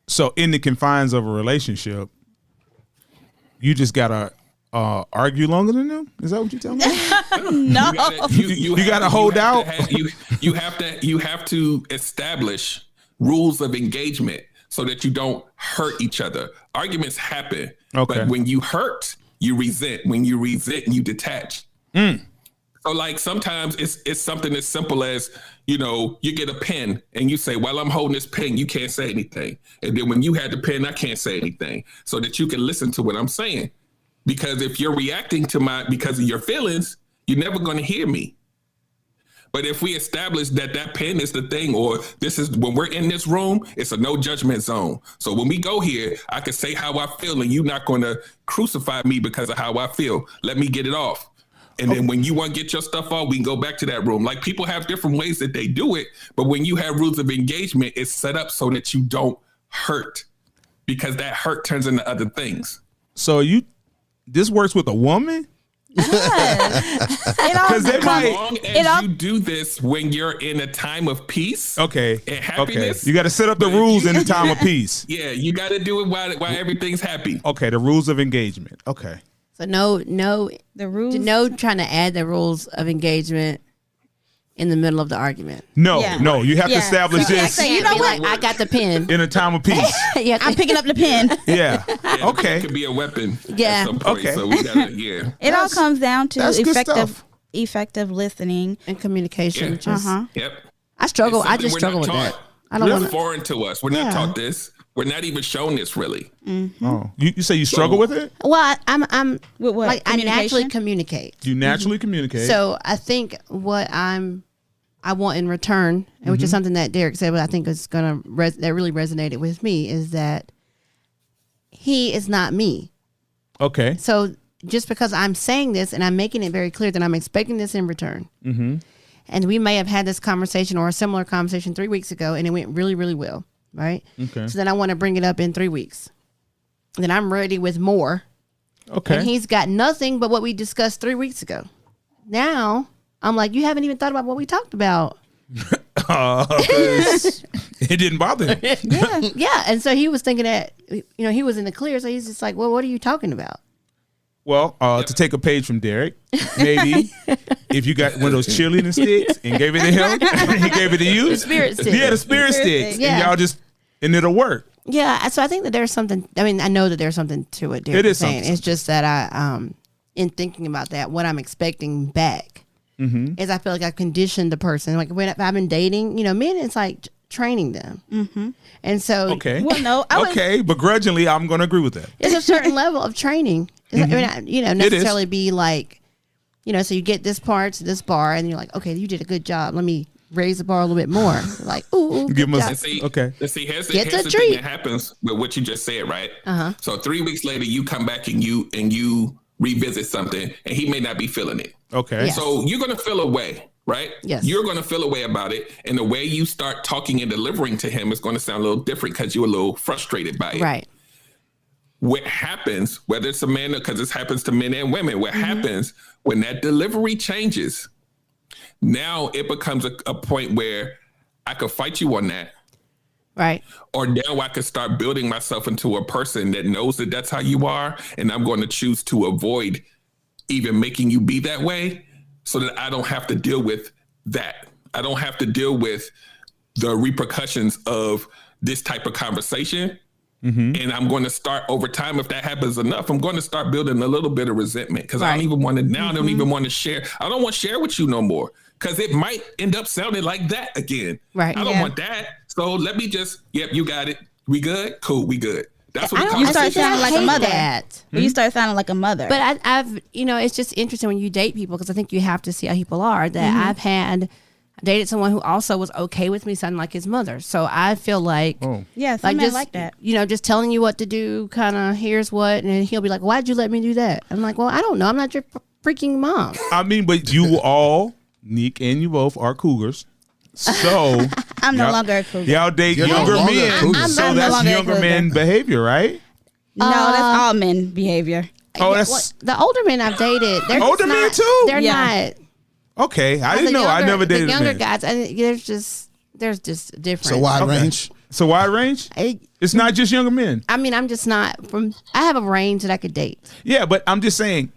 So in the confines of a relationship, you just gotta argue longer than them? Is that what you're telling me?
No.
You gotta hold out.
You have to establish rules of engagement so that you don't hurt each other. Arguments happen, but when you hurt, you resent. When you resent, you detach. So like sometimes it's something as simple as, you get a pen and you say, while I'm holding this pen, you can't say anything. And then when you had the pen, I can't say anything, so that you can listen to what I'm saying. Because if you're reacting to because of your feelings, you're never going to hear me. But if we establish that pen is the thing, or this is when we're in this room, it's a no judgment zone. So when we go here, I can say how I feel and you're not going to crucify me because of how I feel. Let me get it off. And then when you want to get your stuff off, we can go back to that room. Like, people have different ways that they do it. But when you have rules of engagement, it's set up so that you don't hurt, because that hurt turns into other things.
So this works with a woman?
As long as you do this when you're in a time of peace, and happiness,
you got to set up the rules in the time of peace.
Yeah, you got to do it while everything's happy.
Okay, the rules of engagement. Okay,
so no, the rules. No, trying to add the rules of engagement in the middle of the argument.
No, you have to establish this.
So you know what? I got the pen
in a time of peace.
I'm picking up the pen.
Yeah.
Okay. It could be a weapon.
Yeah.
At some point,
okay.
So we gotta,
It all comes down to effective listening
and communication.
Yep.
I struggle. I just struggle with that. I don't want
foreign to us. We're not taught this. We're not even shown this really.
Mm-hmm.
Oh, you say you struggle with it?
Well, I'm
with what?
Like, I naturally communicate.
You naturally communicate.
So I think what I want in return, and which is something that Derrick said, but I think is that really resonated with me, is that he is not me.
Okay.
So just because I'm saying this and I'm making it very clear that I'm expecting this in return, and we may have had this conversation or a similar conversation 3 weeks ago, and it went really, really well, right?
Okay.
So then I want to bring it up in 3 weeks. And then I'm ready with more.
Okay.
And he's got nothing but what we discussed 3 weeks ago. Now I'm like, you haven't even thought about what we talked about.
It didn't bother him.
Yeah. And so he was thinking that, he was in the clear. So he's just like, well, what are you talking about?
Well, to take a page from Derrick, maybe if you got one of those cheerleading sticks and gave it to him, he gave it to you.
The spirit stick.
Yeah, the spirit sticks. Yeah. And it'll work.
Yeah. So I think that there's something, I know that there's something to it. Derrick
it is
saying.
something.
It's just that in thinking about that, what I'm expecting back is I feel like I've conditioned the person. Like if I've been dating, men, it's like training them. And so,
begrudgingly, I'm going to agree with that.
It's a certain level of training. Necessarily be like, so you get this part to this bar, and you're like, okay, you did a good job. Let me raise the bar a little bit more. Like, ooh,
give
good
us
job.
okay.
Let's see. Here's the thing that happens with what you just said, right? So 3 weeks later, you come back and you revisit something, and he may not be feeling it.
Okay.
Yes.
So you're going to feel a way, right?
Yes.
You're going to feel a way about it. And the way you start talking and delivering to him is going to sound a little different because you're a little frustrated by it.
Right.
What happens, whether it's a man, because this happens to men and women, what happens when that delivery changes, now it becomes a point where I could fight you on that.
Right.
Or now I could start building myself into a person that knows that that's how you are. And I'm going to choose to avoid even making you be that way so that I don't have to deal with that. I don't have to deal with the repercussions of this type of conversation And I'm going to start over time. If that happens enough, I'm going to start building a little bit of resentment because I don't even want to now. I don't even want to share. I don't want to share with you no more because it might end up sounding like that again.
Right.
I don't want that. So let me just, you got it. We good? Cool. We good. That's what
you start sounding like a mother. You start sounding like a mother.
But I've it's just interesting when you date people because I think you have to see how people are. That I've dated someone who also was okay with me sounding like his mother. So I feel like,
some men like that.
Just telling you what to do, kind of here's what, and he'll be like, why'd you let me do that? I'm like, well, I don't know. I'm not your freaking mom.
I mean, but you all, Nique and you both are cougars. So
I'm no longer a cougar.
Y'all date younger men. So that's younger men behavior, right?
No, that's all men behavior.
Oh, that's
the older men I've dated. They're
older men too.
They're not.
Okay, I didn't know. I never dated
the younger
men.
guys. there's just different.
So wide range.
So wide range. It's not just younger men.
I mean, I'm just not from. I have a range that I could date.
Yeah, but I'm just saying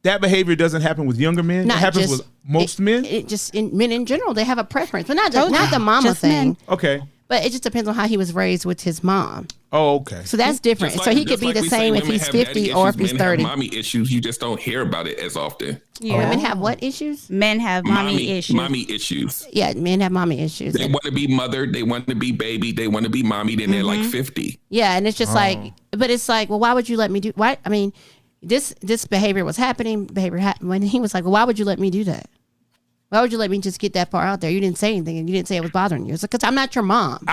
that behavior doesn't happen with younger men. It happens with most men.
It just men in general, they have a preference, but not the mama thing.
Men.
Okay.
But it just depends on how he was raised with his mom.
Oh, okay.
So that's different. So he could be the same if he's 50 or if he's 30.
Mommy issues, you just don't hear about it as often.
Yeah. Women have what issues?
Men have mommy issues.
Mommy issues.
Yeah, men have mommy issues.
They want to be mothered. They want to be baby. They want to be mommy. Then they're like 50.
Yeah, and it's just but it's like, well, why would you let me do? Why? I mean, this behavior was happening. When he was like, well, why would you let me do that? Why would you let me just get that far out there? You didn't say anything, and you didn't say it was bothering you. It's because I'm not your mom.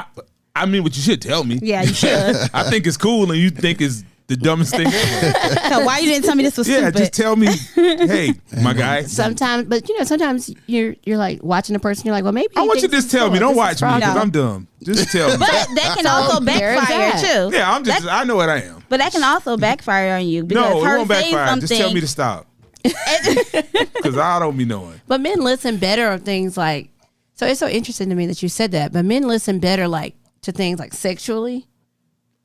I mean, what you should tell me.
Yeah, you should.
I think it's cool, and you think it's the dumbest thing ever.
So why you didn't tell me this was stupid?
Yeah, just tell me, hey, my guy.
Sometimes, but sometimes you're like watching a person. You're like, well, maybe.
I want you to just tell me. Don't watch me because I'm dumb. Just tell me.
But that can also backfire too.
Yeah, I know what I am.
But that can also backfire on you because
no, it won't backfire.
Something,
just tell me to stop. Because I don't be knowing.
But men listen better of things like. So it's so interesting to me that you said that. But men listen better like to things like sexually.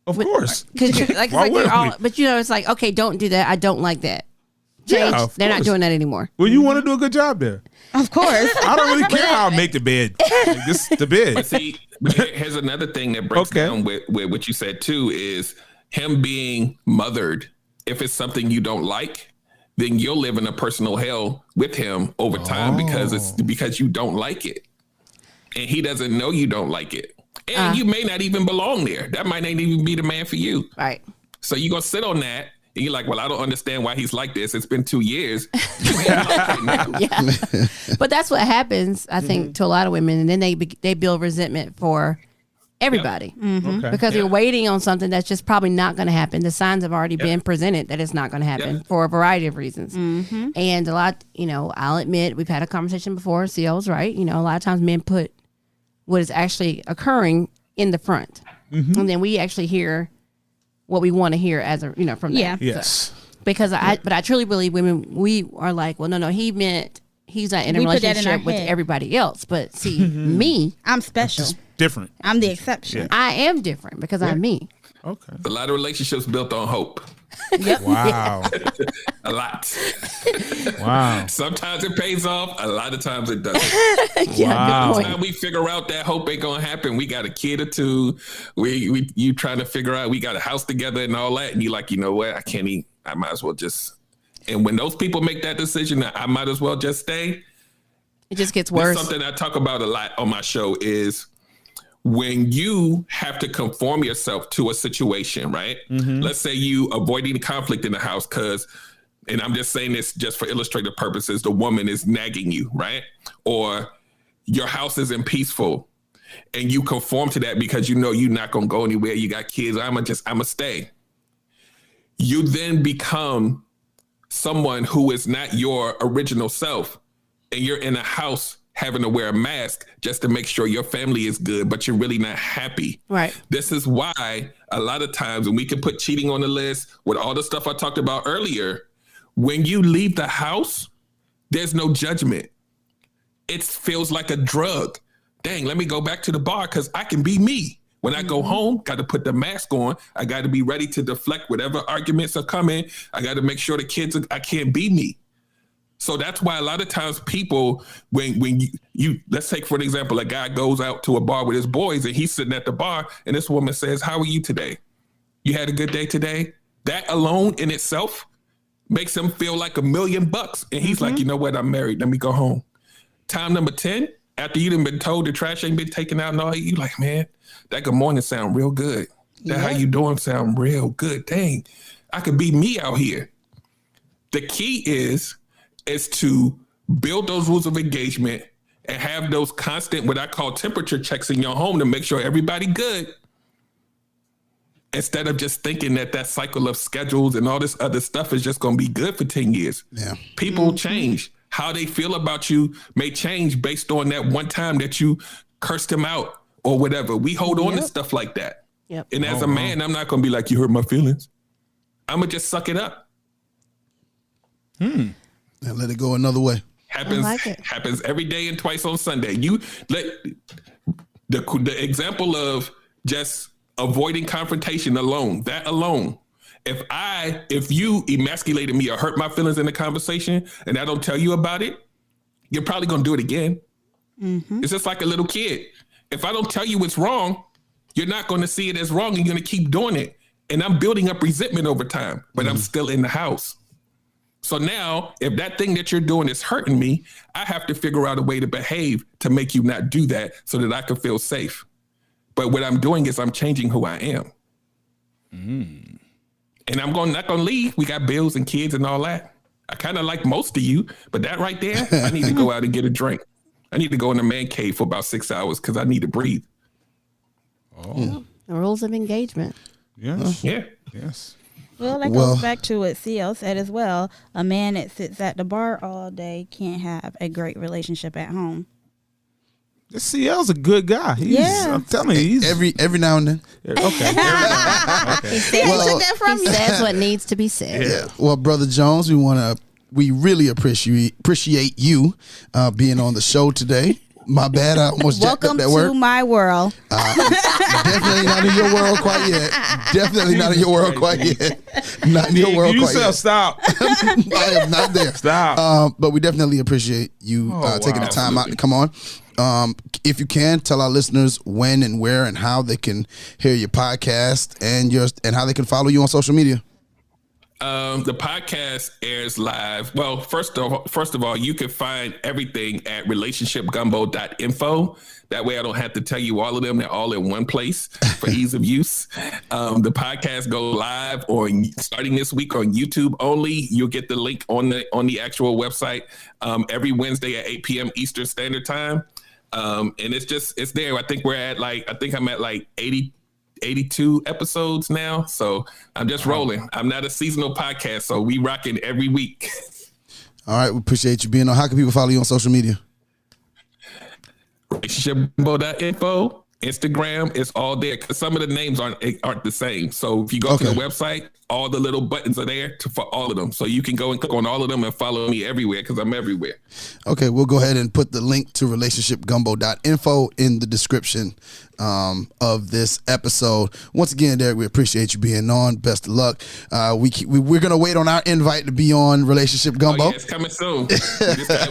Of course.
Because but it's like, okay, don't do that. I don't like that. Change. Yeah, they're not doing that anymore.
Well, you want to do a good job there.
Of course.
I don't really care how I make the bed. Like, this the bed.
But see, here's another thing that breaks down with what you said too is him being mothered. If it's something you don't like, then you'll live in a personal hell with him over time because you don't like it. And he doesn't know you don't like it. And you may not even belong there. That might not even be the man for you.
Right.
So you're going to sit on that and you're like, well, I don't understand why he's like this. It's been 2 years. You ain't like it now.
Yeah. But that's what happens, I think, to a lot of women. And then they build resentment for everybody.
Yep. Mm-hmm. Okay.
Because you're waiting on something that's just probably not going to happen. The signs have already been presented that it's not going to happen for a variety of reasons. Mm-hmm. And a lot, I'll admit, we've had a conversation before. CO's right. A lot of times men put what is actually occurring in the front. Mm-hmm. And then we actually hear what we want to hear as from that.
Yeah.
Yes.
So, because I truly believe women, we are like, well, no, he meant he's not in a relationship with everybody else. But see, me, I'm special.
Different.
I'm the exception.
Yeah. I am different because I'm me.
Okay.
A lot of relationships built on hope.
Yep.
Wow.
A lot.
Wow.
Sometimes it pays off. A lot of times it doesn't.
Wow.
By the time we figure out that hope ain't gonna happen, we got a kid or two. You trying to figure out we got a house together and all that, and you like, you know what? I might as well just. And when those people make that decision, that I might as well just stay.
It just gets worse.
Something I talk about a lot on my show is when you have to conform yourself to a situation, right? Mm-hmm. Let's say you avoiding conflict in the house and I'm just saying this just for illustrative purposes, the woman is nagging you, right? Or your house isn't peaceful and you conform to that because you're not going to go anywhere. You got kids. I'ma stay. You then become someone who is not your original self and you're in a house having to wear a mask just to make sure your family is good, but you're really not happy.
Right.
This is why a lot of times, and we can put cheating on the list with all the stuff I talked about earlier, when you leave the house, there's no judgment. It feels like a drug. Dang, let me go back to the bar because I can be me. When I go home, got to put the mask on. I got to be ready to deflect whatever arguments are coming. I got to make sure the kids, I can't be me. So that's why a lot of times people, when you let's take for an example, a guy goes out to a bar with his boys and he's sitting at the bar and this woman says, "How are you today?" You had a good day today? That alone in itself makes him feel like $1 million. And he's like, you know what? I'm married. Let me go home. Time number 10, after you done been told the trash ain't been taken out and all, you like, man, that good morning sound real good. That how you doing sound real good. Dang, I could be me out here. The key is to build those rules of engagement and have those constant, what I call temperature checks in your home to make sure everybody good. Instead of just thinking that cycle of schedules and all this other stuff is just going to be good for 10 years. Yeah. People change. How they feel about you may change based on that one time that you cursed them out or whatever. We hold on to stuff like that. Yep. And as a man, I'm not going to be like, you hurt my feelings. I'm going to just suck it up.
And let it go another way.
Happens every day and twice on Sunday. You let the example of just avoiding confrontation alone, that alone. If you emasculated me or hurt my feelings in the conversation and I don't tell you about it, you're probably going to do it again. Mm-hmm. It's just like a little kid. If I don't tell you it's wrong, you're not going to see it as wrong. You're going to keep doing it. And I'm building up resentment over time, but I'm still in the house. So now if that thing that you're doing is hurting me, I have to figure out a way to behave to make you not do that so that I can feel safe. But what I'm doing is I'm changing who I am. And I'm not going to leave. We got bills and kids and all that. I kind of like most of you, but that right there, I need to go out and get a drink. I need to go in the man cave for about 6 hours because I need to breathe.
The rules of engagement.
Yes.
Yeah.
Yes.
Well, that goes back to what CL said as well. A man that sits at the bar all day can't have a great relationship at home.
CL's a good guy. I'm telling you, he's
every now and then.
Okay.
He says what needs to be said.
Yeah. Well, Brother Jones, we really appreciate you being on the show today. My bad, I almost jacked up that word.
Welcome to my world.
Definitely not in your world quite yet. Definitely not in your world quite yet. Not in your world quite yet.
Stop.
I am not there.
Stop.
But we definitely appreciate you taking the time out to come on. If you can, tell our listeners when and where and how they can hear your podcast and how they can follow you on social media.
The podcast airs live. Well, first of all, you can find everything at relationshipgumbo.info. That way I don't have to tell you all of them. They're all in one place for ease of use. The podcast go live starting this week on YouTube only. You'll get the link on the actual website every Wednesday at 8 p.m. Eastern Standard Time. And it's there. I think I'm at 82 episodes now. So I'm just rolling. I'm not a seasonal podcast, so we rocking every week.
All right. We appreciate you being on. How can people follow you on social media?
Relationshipgumbo.info, Instagram, it's all there because some of the names aren't the same. So if you go to the website, all the little buttons are there for all of them. So you can go and click on all of them and follow me everywhere because I'm everywhere.
Okay, we'll go ahead and put the link to relationshipgumbo.info in the description of this episode. Once again, Derrick, we appreciate you being on. Best of luck. We're going to wait on our invite to be on Relationship Gumbo.
Oh, yeah, it's coming soon.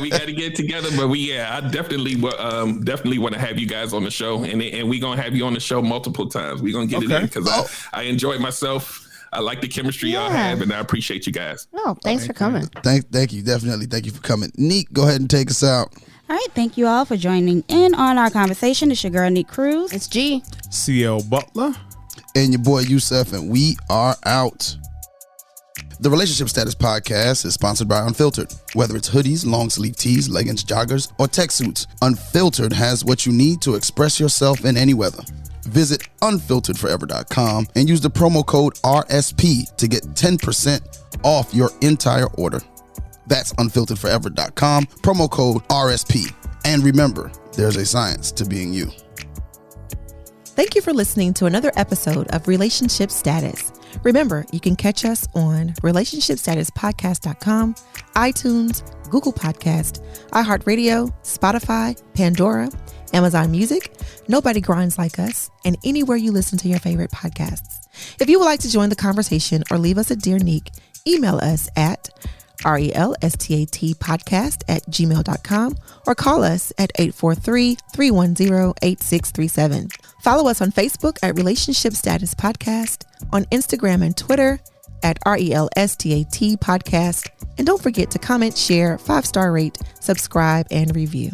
We got to get together, but I definitely want to have you guys on the show, and we're going to have you on the show multiple times. We're going to get it in because I enjoy myself. I like the chemistry y'all have, and I appreciate you guys.
Oh, thanks for coming.
Thank you. Definitely. Thank you for coming. Nique, go ahead and take us out.
All right. Thank you all for joining in on our conversation. It's your girl, Nique Cruz.
It's G.
CL Butler.
And your boy, Yusuf, and we are out. The Relationship Status Podcast is sponsored by Unfiltered. Whether it's hoodies, long sleeve tees, leggings, joggers, or tech suits, Unfiltered has what you need to express yourself in any weather. Visit unfilteredforever.com and use the promo code RSP to get 10% off your entire order. That's unfilteredforever.com, promo code RSP. And remember, there's a science to being you.
Thank you for listening to another episode of Relationship Status. Remember, you can catch us on relationshipstatuspodcast.com, iTunes, Google Podcast, iHeartRadio, Spotify, Pandora, Amazon Music, Nobody Grinds Like Us, and anywhere you listen to your favorite podcasts. If you would like to join the conversation or leave us a Dear Nique, email us at relstatpodcast@gmail.com, or call us at 843-310-8637. Follow us on Facebook at Relationship Status Podcast, on Instagram and Twitter at RELSTAT Podcast. And don't forget to comment, share, 5-star rate, subscribe, and review.